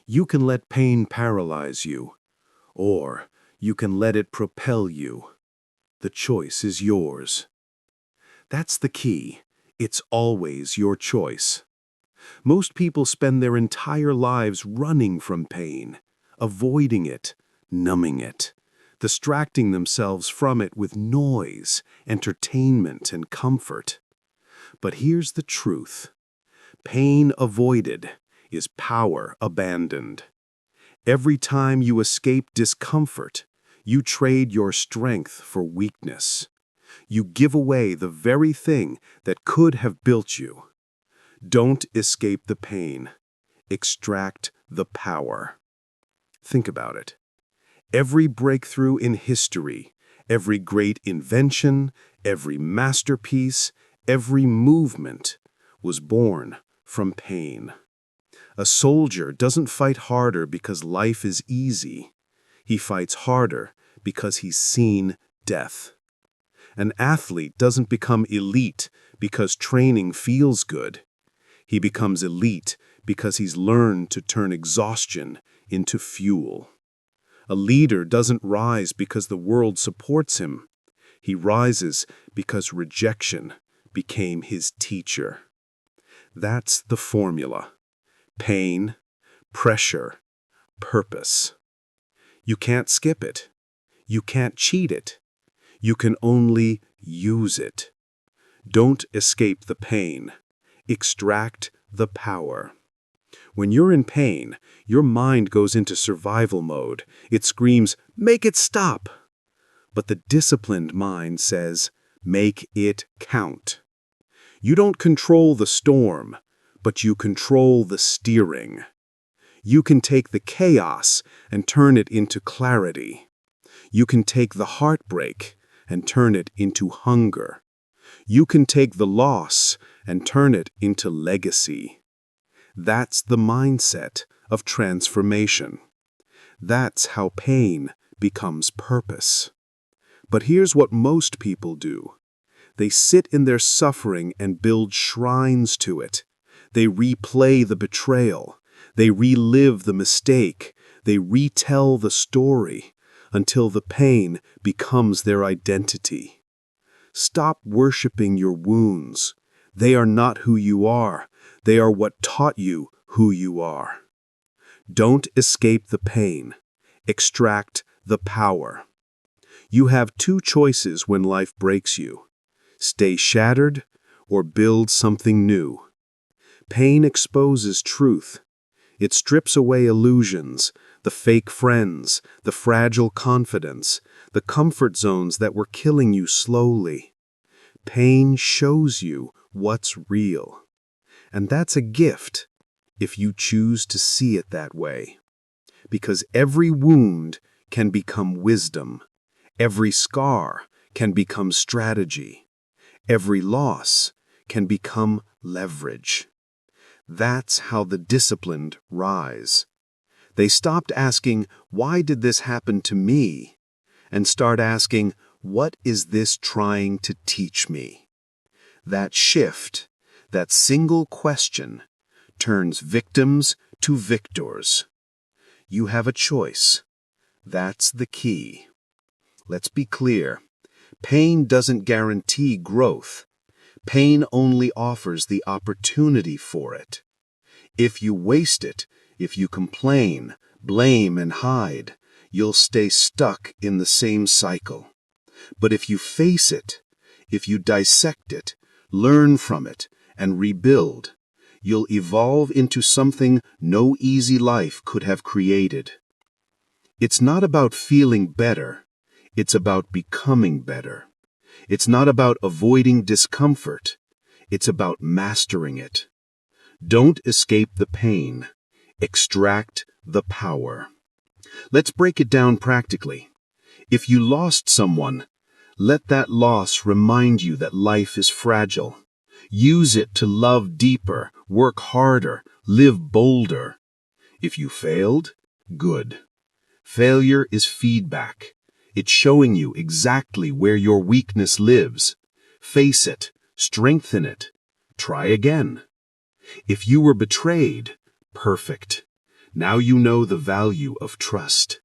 You can let pain paralyze you, or you can let it propel you. The choice is yours. That's the key. It's always your choice. Most people spend their entire lives running from pain, avoiding it, numbing it, distracting themselves from it with noise, entertainment, and comfort. But here's the truth. Pain avoided is power abandoned. Every time you escape discomfort, you trade your strength for weakness. You give away the very thing that could have built you. Don't escape the pain. Extract the power. Think about it. Every breakthrough in history, every great invention, every masterpiece, every movement was born from pain. A soldier doesn't fight harder because life is easy. He fights harder because he's seen death. An athlete doesn't become elite because training feels good. He becomes elite because he's learned to turn exhaustion into fuel. A leader doesn't rise because the world supports him. He rises because rejection became his teacher. That's the formula. Pain, pressure, purpose. You can't skip it. You can't cheat it. You can only use it. Don't escape the pain. Extract the power. When you're in pain, your mind goes into survival mode. It screams, "Make it stop!" But the disciplined mind says, "Make it count." You don't control the storm, but you control the steering. You can take the chaos and turn it into clarity. You can take the heartbreak and turn it into hunger. You can take the loss and turn it into legacy. That's the mindset of transformation. That's how pain becomes purpose. But here's what most people do. They sit in their suffering and build shrines to it. They replay the betrayal. They relive the mistake. They retell the story until the pain becomes their identity. Stop worshiping your wounds. They are not who you are. They are what taught you who you are. Don't escape the pain. Extract the power. You have two choices when life breaks you. Stay shattered or build something new. Pain exposes truth. It strips away illusions, the fake friends, the fragile confidence, the comfort zones that were killing you slowly. Pain shows you what's real. And that's a gift, if you choose to see it that way. Because every wound can become wisdom. Every scar can become strategy. Every loss can become leverage. That's how the disciplined rise. They stopped asking, "Why did this happen to me?" and start asking, "What is this trying to teach me?" That shift, that single question, turns victims to victors. You have a choice. That's the key. Let's be clear. Pain doesn't guarantee growth. Pain only offers the opportunity for it. If you waste it, if you complain, blame, and hide, you'll stay stuck in the same cycle. But if you face it, if you dissect it, learn from it, and rebuild, you'll evolve into something no easy life could have created. It's not about feeling better. It's about becoming better. It's not about avoiding discomfort. It's about mastering it. Don't escape the pain. Extract the power. Let's break it down practically. If you lost someone, let that loss remind you that life is fragile. Use it to love deeper, work harder, live bolder. If you failed, good. Failure is feedback. It's showing you exactly where your weakness lives. Face it, strengthen it, try again. If you were betrayed, perfect. Now you know the value of trust.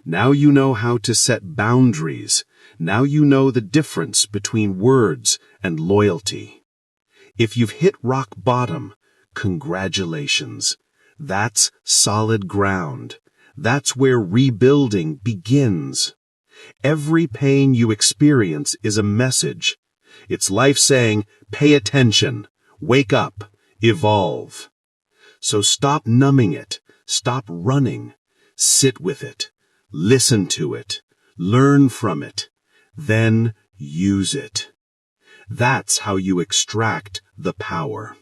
Now you know how to set boundaries. Now you know the difference between words and loyalty. If you've hit rock bottom, congratulations. That's solid ground. That's where rebuilding begins. Every pain you experience is a message. It's life saying, pay attention, wake up, evolve. So stop numbing it, stop running, sit with it, listen to it, learn from it, then use it. That's how you extract the power.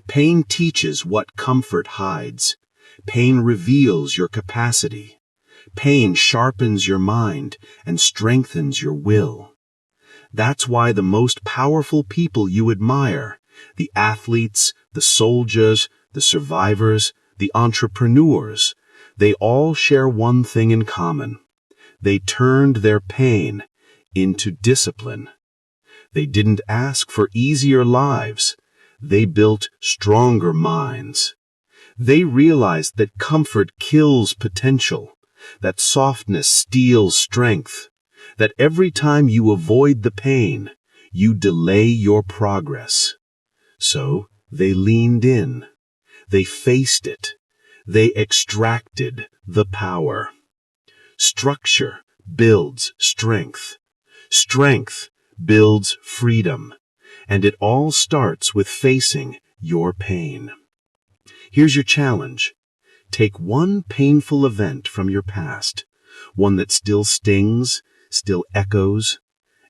Pain teaches what comfort hides. Pain reveals your capacity. Pain sharpens your mind and strengthens your will. That's why the most powerful people you admire, the athletes, the soldiers, the survivors, the entrepreneurs, they all share one thing in common. They turned their pain into discipline. They didn't ask for easier lives. They built stronger minds. They realized that comfort kills potential, that softness steals strength, that every time you avoid the pain, you delay your progress. So they leaned in. They faced it. They extracted the power. Structure builds strength. Strength builds freedom. And it all starts with facing your pain. Here's your challenge. Take one painful event from your past, one that still stings, still echoes,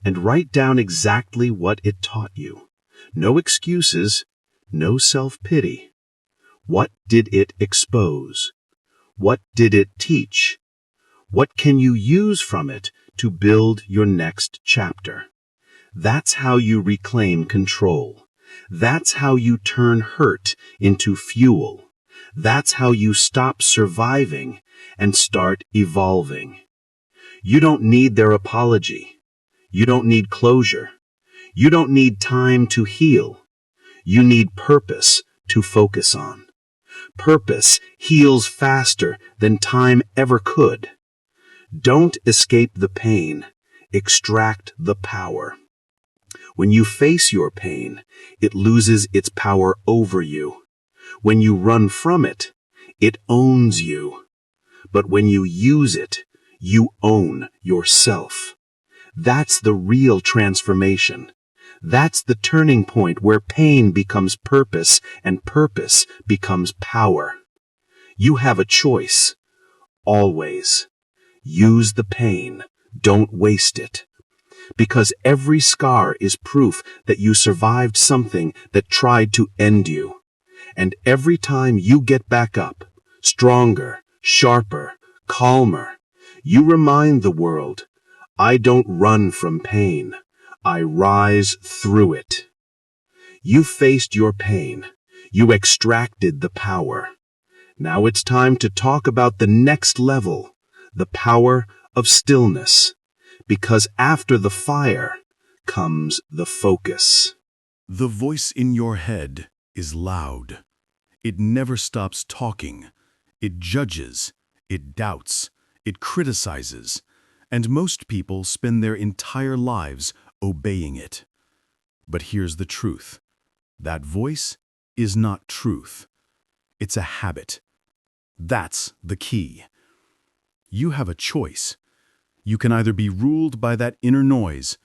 and write down exactly what it taught you. No excuses, no self-pity. What did it expose? What did it teach? What can you use from it to build your next chapter? That's how you reclaim control. That's how you turn hurt into fuel. That's how you stop surviving and start evolving. You don't need their apology. You don't need closure. You don't need time to heal. You need purpose to focus on. Purpose heals faster than time ever could. Don't escape the pain. Extract the power. When you face your pain, it loses its power over you. When you run from it, it owns you. But when you use it, you own yourself. That's the real transformation. That's the turning point where pain becomes purpose and purpose becomes power. You have a choice. Always. Use the pain. Don't waste it. Because every scar is proof that you survived something that tried to end you. And every time you get back up, stronger, sharper, calmer, you remind the world, I don't run from pain. I rise through it. You faced your pain. You extracted the power. Now it's time to talk about the next level, the power of stillness. Because after the fire comes the focus. The voice in your head is loud. It never stops talking. It judges. It doubts. It criticizes. And most people spend their entire lives obeying it. But here's the truth. That voice is not truth. It's a habit. That's the key. You have a choice. You can either be ruled by that inner noise,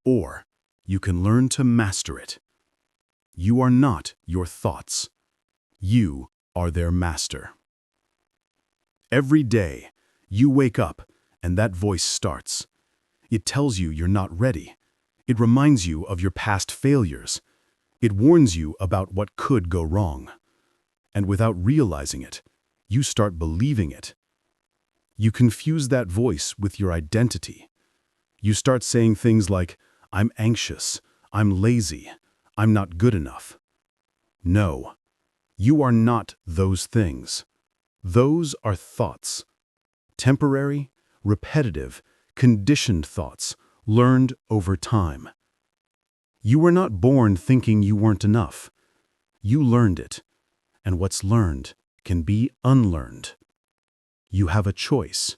or you can learn to master it. You are not your thoughts. You are their master. Every day, you wake up and that voice starts. It tells you you're not ready. It reminds you of your past failures. It warns you about what could go wrong. And without realizing it, you start believing it. You confuse that voice with your identity. You start saying things like, I'm anxious, I'm lazy, I'm not good enough. No, you are not those things. Those are thoughts. Temporary, repetitive, conditioned thoughts, learned over time. You were not born thinking you weren't enough. You learned it, and what's learned can be unlearned. You have a choice.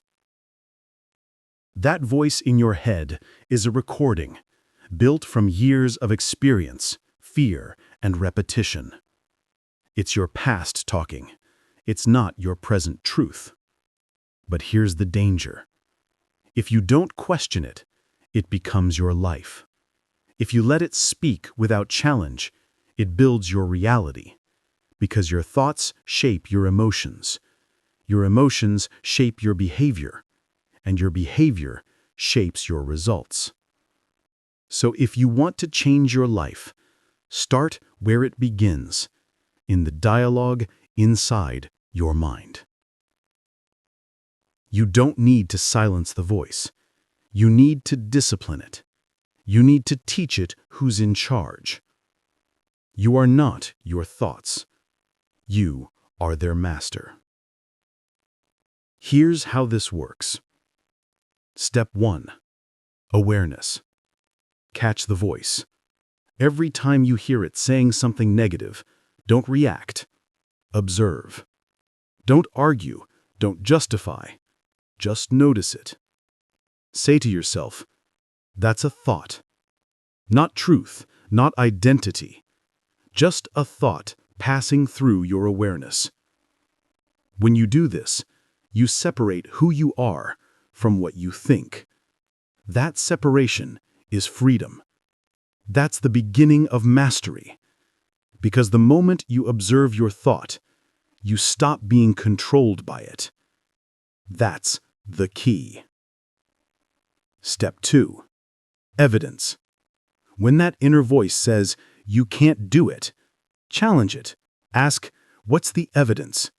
That voice in your head is a recording, built from years of experience, fear, and repetition. It's your past talking. It's not your present truth. But here's the danger. If you don't question it, it becomes your life. If you let it speak without challenge, it builds your reality. Because your thoughts shape your emotions. Your emotions shape your behavior, and your behavior shapes your results. So if you want to change your life, start where it begins, in the dialogue inside your mind. You don't need to silence the voice. You need to discipline it. You need to teach it who's in charge. You are not your thoughts. You are their master. Here's how this works. Step 1. Awareness. Catch the voice. Every time you hear it saying something negative, don't react. Observe. Don't argue. Don't justify. Just notice it. Say to yourself, that's a thought. Not truth, not identity. Just a thought passing through your awareness. When you do this, you separate who you are from what you think. That separation is freedom. That's the beginning of mastery. Because the moment you observe your thought, you stop being controlled by it. That's the key. Step 2. Evidence. When that inner voice says, you can't do it, challenge it. Ask, what's the evidence?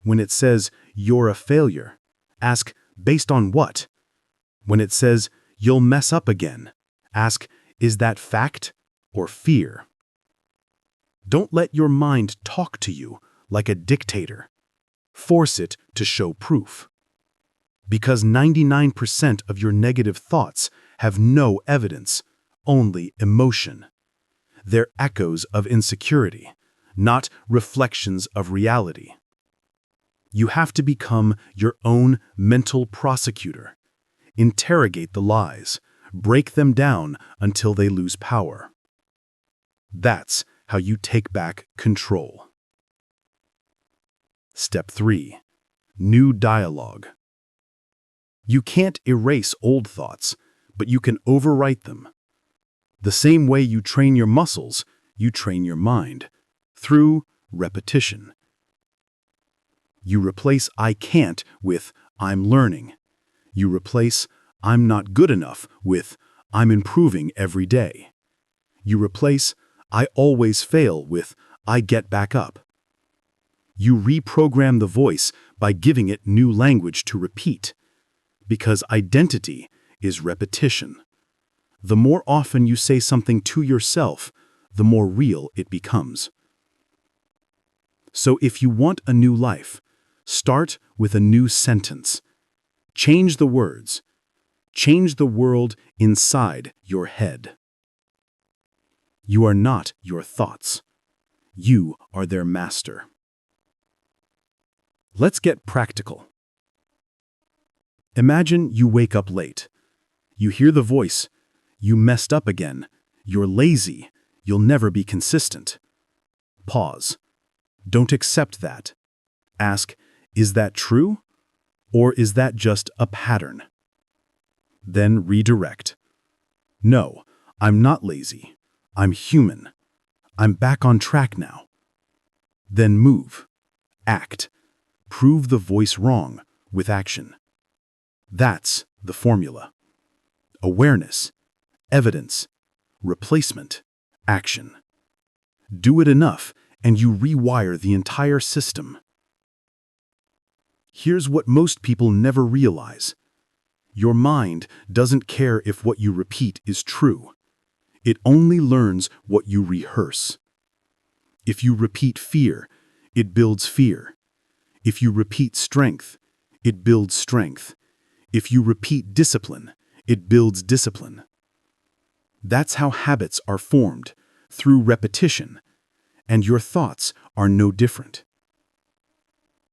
When it says, you're a failure, ask, based on what? When it says, you'll mess up again, ask, is that fact or fear? Don't let your mind talk to you like a dictator. Force it to show proof. Because 99% of your negative thoughts have no evidence, only emotion. They're echoes of insecurity, not reflections of reality. You have to become your own mental prosecutor. Interrogate the lies. Break them down until they lose power. That's how you take back control. Step 3. New dialogue. You can't erase old thoughts, but you can overwrite them. The same way you train your muscles, you train your mind, through repetition. You replace I can't with I'm learning. You replace I'm not good enough with I'm improving every day. You replace I always fail with I get back up. You reprogram the voice by giving it new language to repeat. Because identity is repetition. The more often you say something to yourself, the more real it becomes. So if you want a new life, start with a new sentence. Change the words. Change the world inside your head. You are not your thoughts. You are their master. Let's get practical. Imagine you wake up late. You hear the voice, you messed up again, you're lazy, you'll never be consistent. Pause. Don't accept that. Ask, is that true? Or is that just a pattern? Then redirect. No, I'm not lazy. I'm human. I'm back on track now. Then move. Act. Prove the voice wrong with action. That's the formula. Awareness, evidence, replacement, action. Do it enough and you rewire the entire system. Here's what most people never realize. Your mind doesn't care if what you repeat is true. It only learns what you rehearse. If you repeat fear, it builds fear. If you repeat strength, it builds strength. If you repeat discipline, it builds discipline. That's how habits are formed, through repetition, and your thoughts are no different.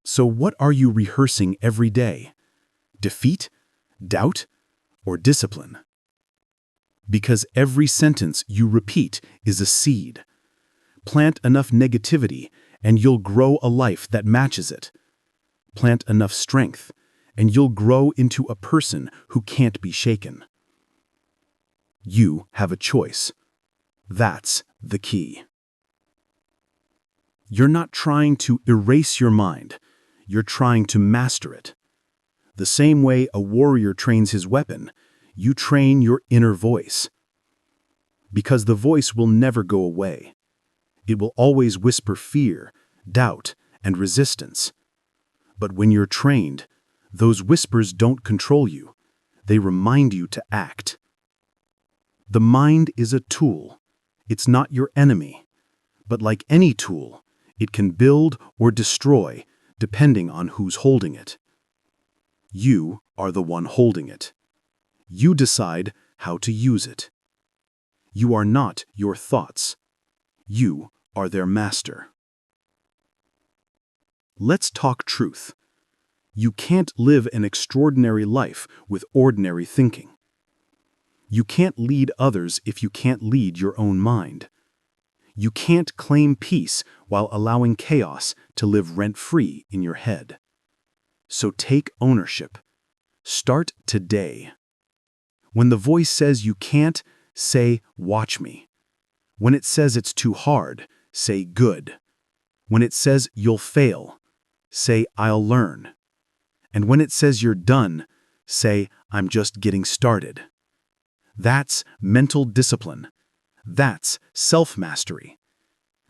So what are you rehearsing every day? Defeat, doubt, or discipline? Because every sentence you repeat is a seed. Plant enough negativity, and you'll grow a life that matches it. Plant enough strength, and you'll grow into a person who can't be shaken. You have a choice. That's the key. You're not trying to erase your mind. You're trying to master it. The same way a warrior trains his weapon, you train your inner voice. Because the voice will never go away. It will always whisper fear, doubt, and resistance. But when you're trained, those whispers don't control you. They remind you to act. The mind is a tool. It's not your enemy. But like any tool, it can build or destroy depending on who's holding it. You are the one holding it. You decide how to use it. You are not your thoughts. You are their master. Let's talk truth. You can't live an extraordinary life with ordinary thinking. You can't lead others if you can't lead your own mind. You can't claim peace while allowing chaos to live rent-free in your head. So take ownership. Start today. When the voice says you can't, say, "Watch me." When it says it's too hard, say, "Good." When it says you'll fail, say, "I'll learn." And when it says you're done, say, "I'm just getting started." That's mental discipline. That's self-mastery.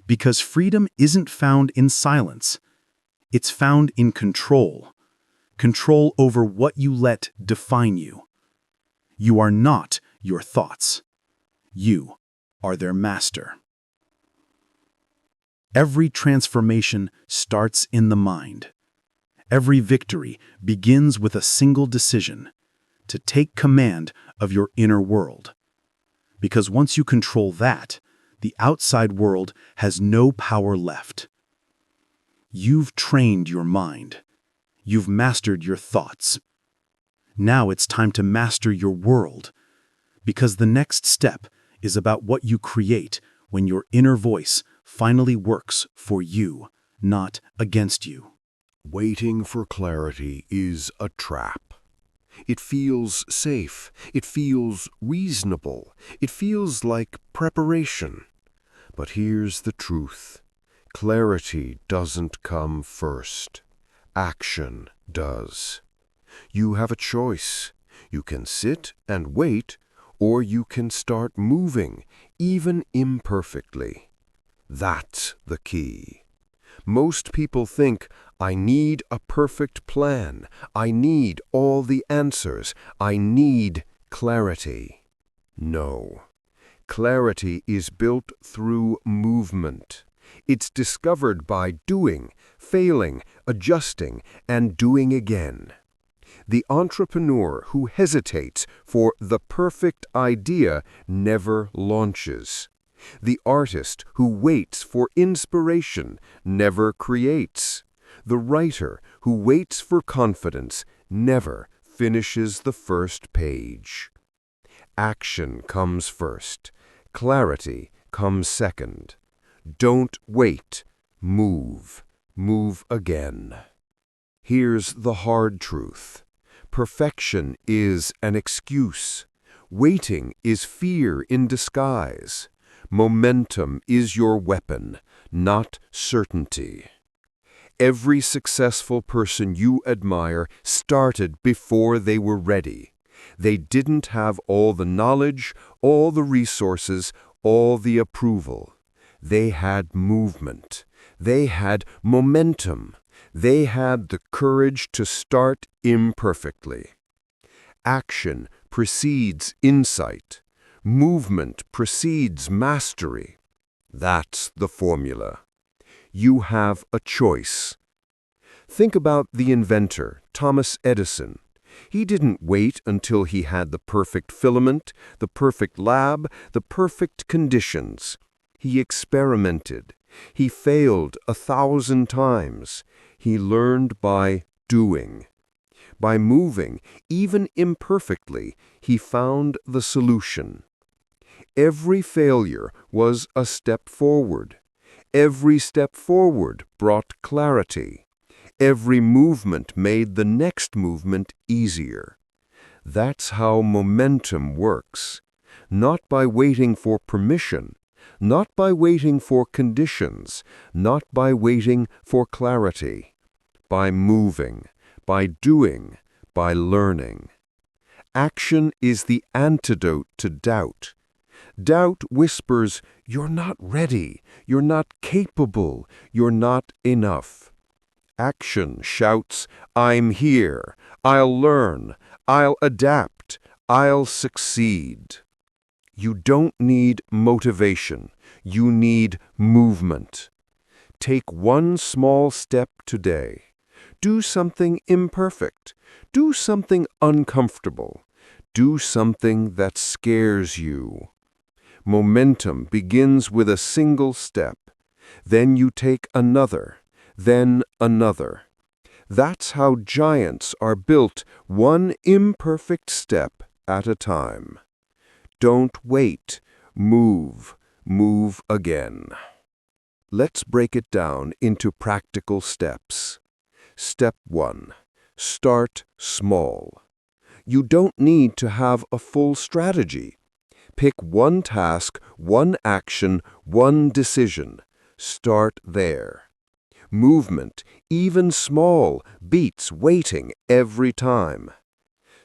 Because freedom isn't found in silence. It's found in control. Control over what you let define you. You are not your thoughts. You are their master. Every transformation starts in the mind. Every victory begins with a single decision: to take command of your inner world. Because once you control that, the outside world has no power left. You've trained your mind. You've mastered your thoughts. Now it's time to master your world, because the next step is about what you create when your inner voice finally works for you, not against you. Waiting for clarity is a trap. It feels safe. It feels reasonable. It feels like preparation. But here's the truth. Clarity doesn't come first. Action does. You have a choice. You can sit and wait, or you can start moving, even imperfectly. That's the key. Most people think, I need a perfect plan. I need all the answers. I need clarity. No. Clarity is built through movement. It's discovered by doing, failing, adjusting, and doing again. The entrepreneur who hesitates for the perfect idea never launches. The artist who waits for inspiration never creates. The writer who waits for confidence never finishes the first page. Action comes first. Clarity comes second. Don't wait. Move. Move again. Here's the hard truth. Perfection is an excuse. Waiting is fear in disguise. Momentum is your weapon, not certainty. Every successful person you admire started before they were ready. They didn't have all the knowledge, all the resources, all the approval. They had movement. They had momentum. They had the courage to start imperfectly. Action precedes insight. Movement precedes mastery. That's the formula. You have a choice. Think about the inventor, Thomas Edison. He didn't wait until he had the perfect filament, the perfect lab, the perfect conditions. He experimented. He failed 1,000 times. He learned by doing. By moving, even imperfectly, he found the solution. Every failure was a step forward. Every step forward brought clarity. Every movement made the next movement easier. That's how momentum works. Not by waiting for permission, not by waiting for conditions, not by waiting for clarity. By moving, by doing, by learning. Action is the antidote to doubt. Doubt whispers, you're not ready, you're not capable, you're not enough. Action shouts, I'm here, I'll learn, I'll adapt, I'll succeed. You don't need motivation, you need movement. Take one small step today. Do something imperfect. Do something uncomfortable. Do something that scares you. Momentum begins with a single step. Then you take another, then another. That's how giants are built, one imperfect step at a time. Don't wait. Move. Move again. Let's break it down into practical steps. Step 1. Start small. You don't need to have a full strategy. Pick one task, one action, one decision. Start there. Movement, even small, beats waiting every time.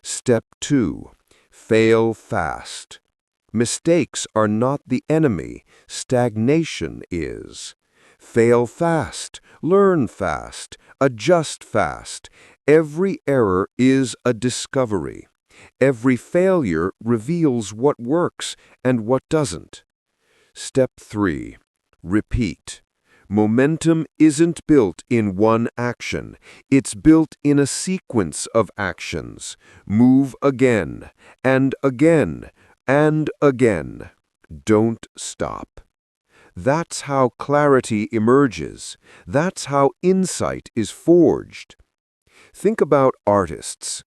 Step 2. Fail fast. Mistakes are not the enemy, stagnation is. Fail fast, learn fast, adjust fast. Every error is a discovery. Every failure reveals what works and what doesn't. Step 3. Repeat. Momentum isn't built in one action. It's built in a sequence of actions. Move again, and again, and again. Don't stop. That's how clarity emerges. That's how insight is forged. Think about artists.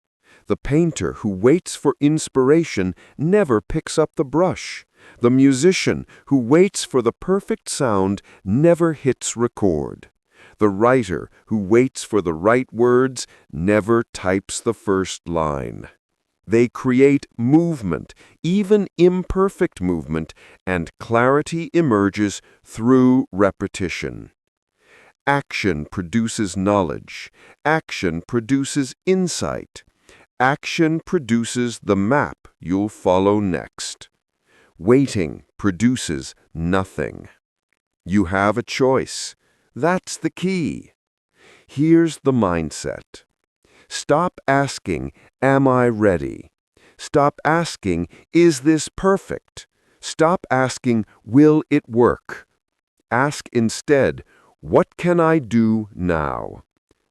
The painter who waits for inspiration never picks up the brush. The musician who waits for the perfect sound never hits record. The writer who waits for the right words never types the first line. They create movement, even imperfect movement, and clarity emerges through repetition. Action produces knowledge. Action produces insight. Action produces the map you'll follow next. Waiting produces nothing. You have a choice. That's the key. Here's the mindset. Stop asking, "Am I ready?" Stop asking, "Is this perfect?" Stop asking, "Will it work?" Ask instead, "What can I do now?"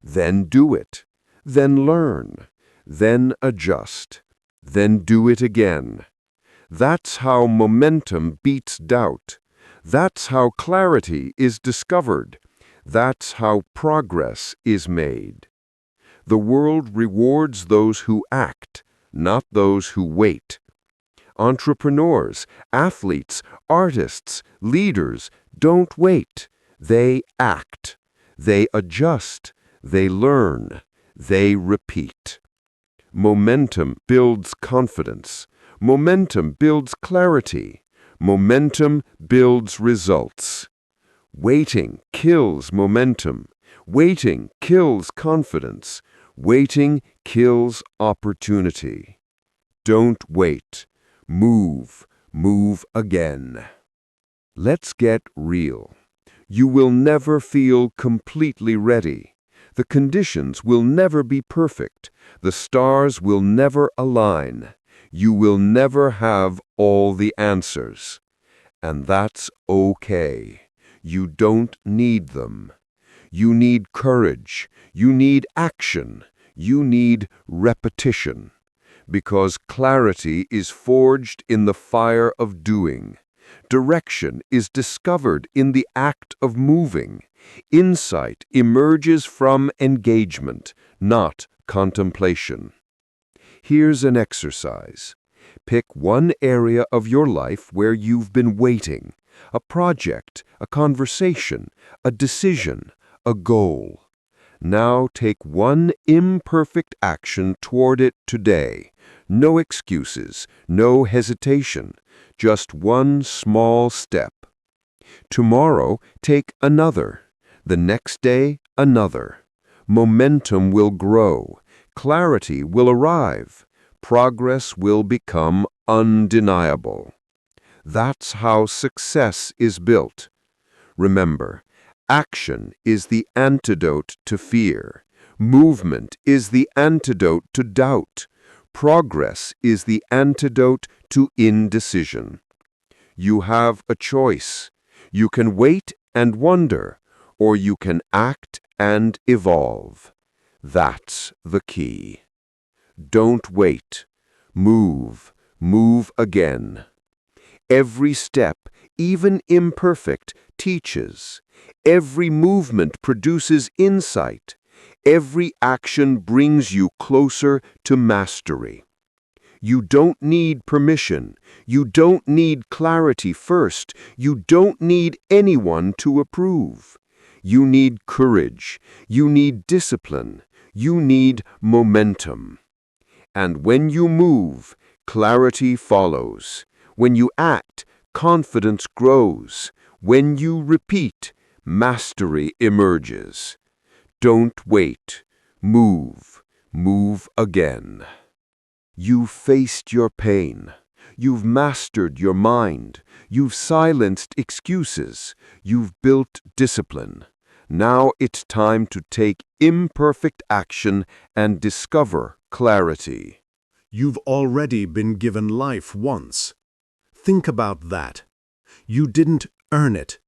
Then do it. Then learn. Then adjust. Then do it again. That's how momentum beats doubt. That's how clarity is discovered. That's how progress is made. The world rewards those who act, not those who wait. Entrepreneurs, athletes, artists, leaders don't wait. They act. They adjust. They learn. They repeat. Momentum builds confidence. Momentum builds clarity. Momentum builds results. Waiting kills momentum. Waiting kills confidence. Waiting kills opportunity. Don't wait. Move. Move again. Let's get real. You will never feel completely ready. The conditions will never be perfect. The stars will never align. You will never have all the answers. And that's okay. You don't need them. You need courage. You need action. You need repetition. Because clarity is forged in the fire of doing. Direction is discovered in the act of moving. Insight emerges from engagement, not contemplation. Here's an exercise. Pick one area of your life where you've been waiting. A project, a conversation, a decision, a goal. Now take one imperfect action toward it today. No excuses, no hesitation, just one small step. Tomorrow, take another. The next day, another. Momentum will grow. Clarity will arrive. Progress will become undeniable. That's how success is built. Remember, action is the antidote to fear. Movement is the antidote to doubt. Progress is the antidote to indecision. You have a choice. You can wait and wonder, or you can act and evolve. That's the key. Don't wait. Move. Move again. Every step, even imperfect, teaches. Every movement produces insight. Every action brings you closer to mastery. You don't need permission. You don't need clarity first. You don't need anyone to approve. You need courage. You need discipline. You need momentum. And when you move, clarity follows. When you act, confidence grows. When you repeat, mastery emerges. Don't wait. Move. Move again. You've faced your pain. You've mastered your mind. You've silenced excuses. You've built discipline. Now it's time to take imperfect action and discover clarity. You've already been given life once. Think about that. You didn't earn it.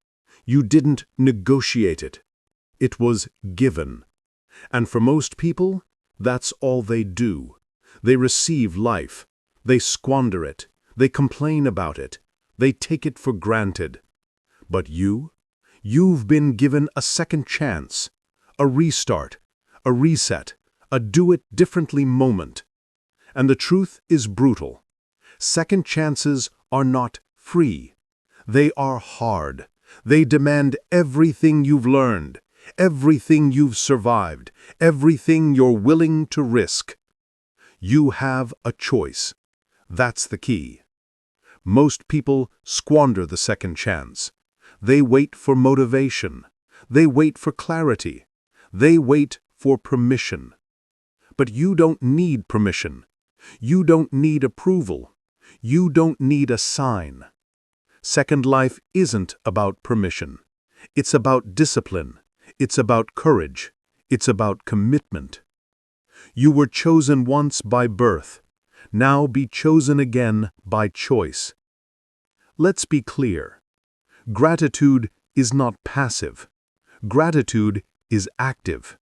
You didn't negotiate it. It was given. And for most people, that's all they do. They receive life. They squander it. They complain about it. They take it for granted. But you've been given a second chance, a restart, a reset, a do-it-differently moment. And the truth is brutal. Second chances are not free. They are hard. They demand everything you've learned, everything you've survived, everything you're willing to risk. You have a choice. That's the key. Most people squander the second chance. They wait for motivation. They wait for clarity. They wait for permission. But you don't need permission. You don't need approval. You don't need a sign. Second life isn't about permission. It's about discipline. It's about courage. It's about commitment. You were chosen once by birth. Now be chosen again by choice. Let's be clear. Gratitude is not passive. Gratitude is active.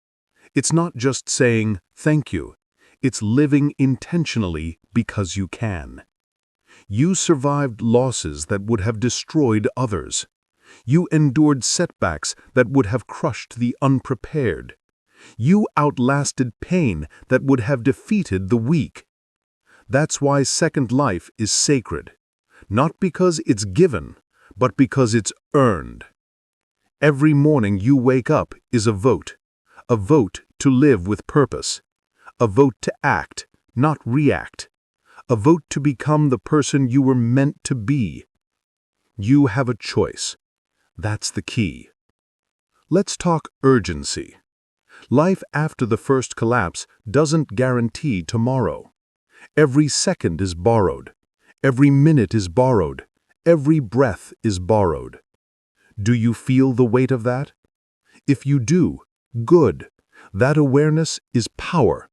It's not just saying thank you. It's living intentionally because you can. You survived losses that would have destroyed others. You endured setbacks that would have crushed the unprepared. You outlasted pain that would have defeated the weak. That's why second life is sacred, not because it's given, but because it's earned. Every morning you wake up is a vote to live with purpose, a vote to act, not react, a vote to become the person you were meant to be. You have a choice. That's the key. Let's talk urgency. Life after the first collapse doesn't guarantee tomorrow. Every second is borrowed. Every minute is borrowed. Every breath is borrowed. Do you feel the weight of that? If you do, good. That awareness is power.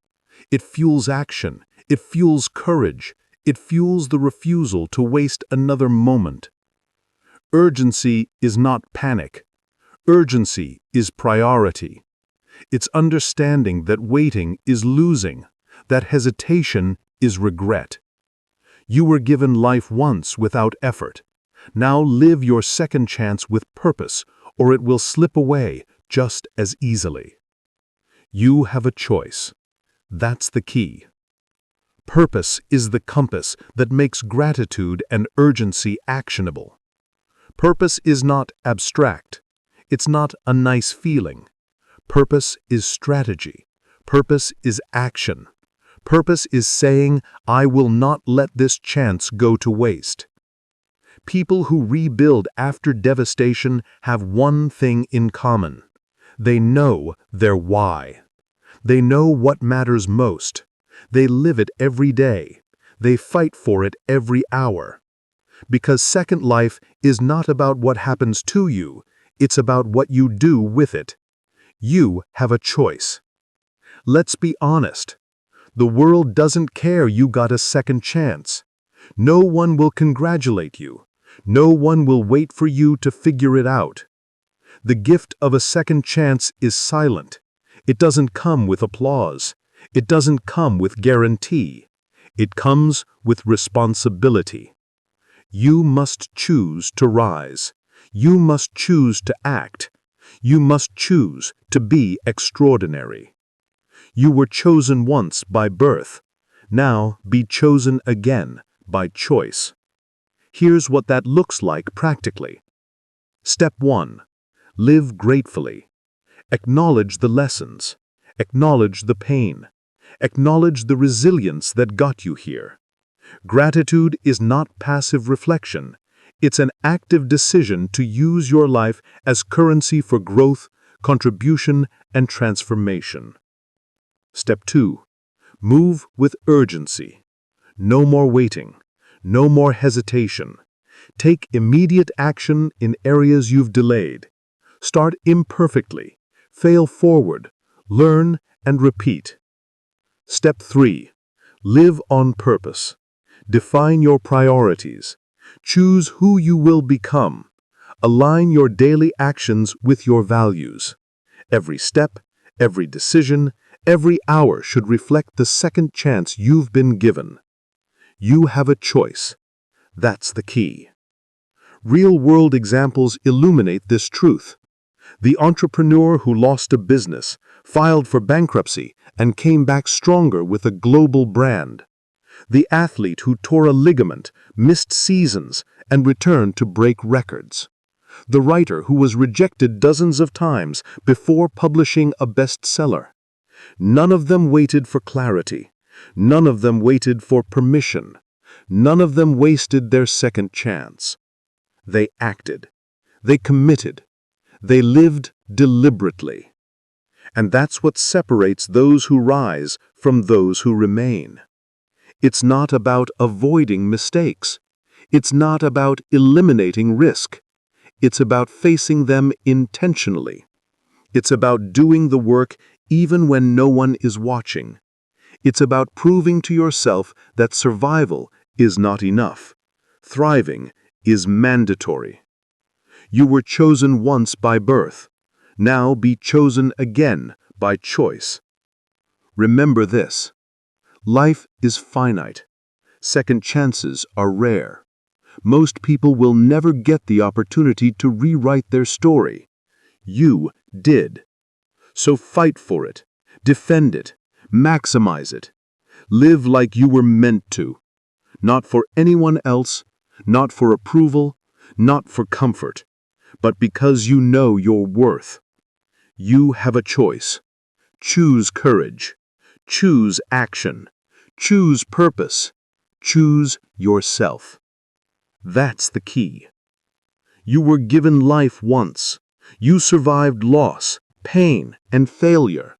It fuels action. It fuels courage. It fuels the refusal to waste another moment. Urgency is not panic. Urgency is priority. It's understanding that waiting is losing, that hesitation is regret. You were given life once without effort. Now live your second chance with purpose, or it will slip away just as easily. You have a choice. That's the key. Purpose is the compass that makes gratitude and urgency actionable. Purpose is not abstract. It's not a nice feeling. Purpose is strategy. Purpose is action. Purpose is saying, I will not let this chance go to waste. People who rebuild after devastation have one thing in common. They know their why. They know what matters most. They live it every day. They fight for it every hour. Because second life is not about what happens to you. It's about what you do with it. You have a choice. Let's be honest. The world doesn't care you got a second chance. No one will congratulate you. No one will wait for you to figure it out. The gift of a second chance is silent. It doesn't come with applause. It doesn't come with guarantee. It comes with responsibility. You must choose to rise. You must choose to act. You must choose to be extraordinary. You were chosen once by birth. Now be chosen again by choice. Here's what that looks like practically. Step 1. Live gratefully. Acknowledge the lessons. Acknowledge the pain. Acknowledge the resilience that got you here. Gratitude is not passive reflection. It's an active decision to use your life as currency for growth, contribution, and transformation. Step 2. Move with urgency. No more waiting. No more hesitation. Take immediate action in areas you've delayed. Start imperfectly. Fail forward. Learn and repeat. Step 3. Live on purpose. Define your priorities. Choose who you will become. Align your daily actions with your values. Every step, every decision, every hour should reflect the second chance you've been given. You have a choice. That's the key. Real-world examples illuminate this truth. The entrepreneur who lost a business, filed for bankruptcy, and came back stronger with a global brand. The athlete who tore a ligament, missed seasons, and returned to break records. The writer who was rejected dozens of times before publishing a bestseller. None of them waited for clarity. None of them waited for permission. None of them wasted their second chance. They acted. They committed. They lived deliberately. And that's what separates those who rise from those who remain. It's not about avoiding mistakes. It's not about eliminating risk. It's about facing them intentionally. It's about doing the work even when no one is watching. It's about proving to yourself that survival is not enough. Thriving is mandatory. You were chosen once by birth. Now be chosen again by choice. Remember this. Life is finite. Second chances are rare. Most people will never get the opportunity to rewrite their story. You did. So fight for it. Defend it. Maximize it. Live like you were meant to. Not for anyone else, not for approval, not for comfort, but because you know your worth. You have a choice. Choose courage. Choose action. Choose purpose. Choose yourself. That's the key. You were given life once. You survived loss, pain, and failure.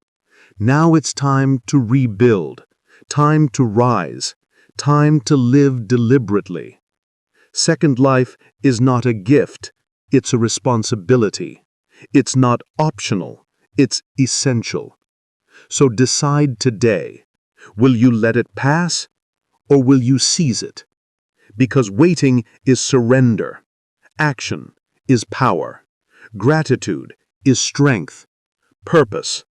Now it's time to rebuild, time to rise, time to live deliberately. Second life is not a gift, it's a responsibility. It's not optional, it's essential. So decide today, will you let it pass or will you seize it? Because waiting is surrender, action is power, gratitude is strength, purpose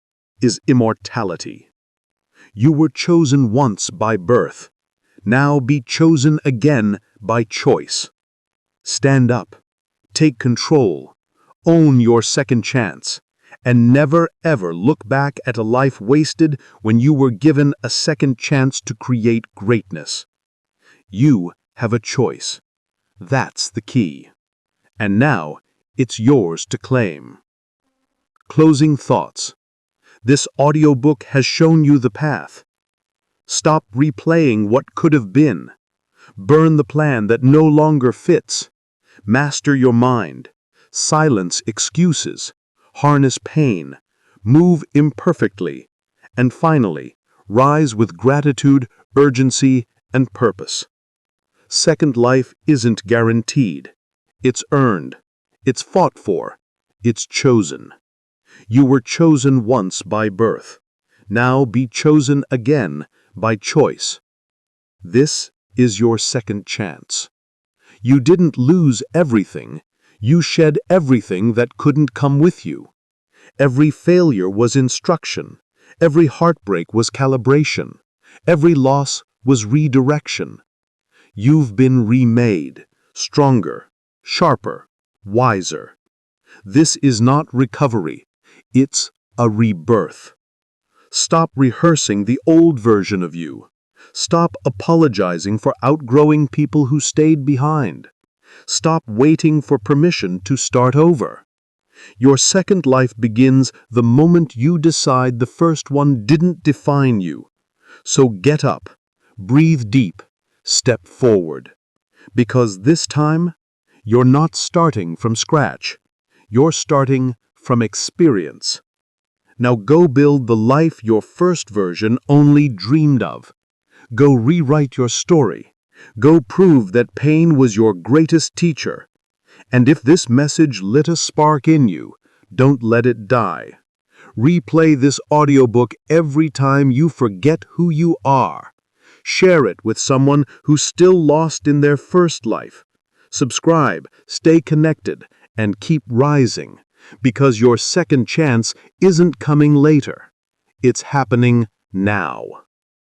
is immortality. You were chosen once by birth. Now be chosen again by choice. Stand up, take control, own your second chance, and never ever look back at a life wasted when you were given a second chance to create greatness. You have a choice. That's the key. And now it's yours to claim. Closing thoughts. This audiobook has shown you the path. Stop replaying what could have been. Burn the plan that no longer fits. Master your mind. Silence excuses. Harness pain. Move imperfectly. And finally, rise with gratitude, urgency, and purpose. Second life isn't guaranteed. It's earned. It's fought for. It's chosen. You were chosen once by birth. Now be chosen again by choice. This is your second chance. You didn't lose everything. You shed everything that couldn't come with you. Every failure was instruction. Every heartbreak was calibration. Every loss was redirection. You've been remade. stronger, sharper, wiser. This is not recovery. It's a rebirth. Stop rehearsing the old version of you. Stop apologizing for outgrowing people who stayed behind. Stop waiting for permission to start over. Your second life begins the moment you decide the first one didn't define you. So get up, breathe deep, step forward. Because this time, you're not starting from scratch. You're starting from experience. Now go build the life your first version only dreamed of. Go rewrite your story. Go prove that pain was your greatest teacher. And if this message lit a spark in you, don't let it die. Replay this audiobook every time you forget who you are. Share it with someone who's still lost in their first life. Subscribe, stay connected, and keep rising, because your second chance isn't coming later. It's happening now.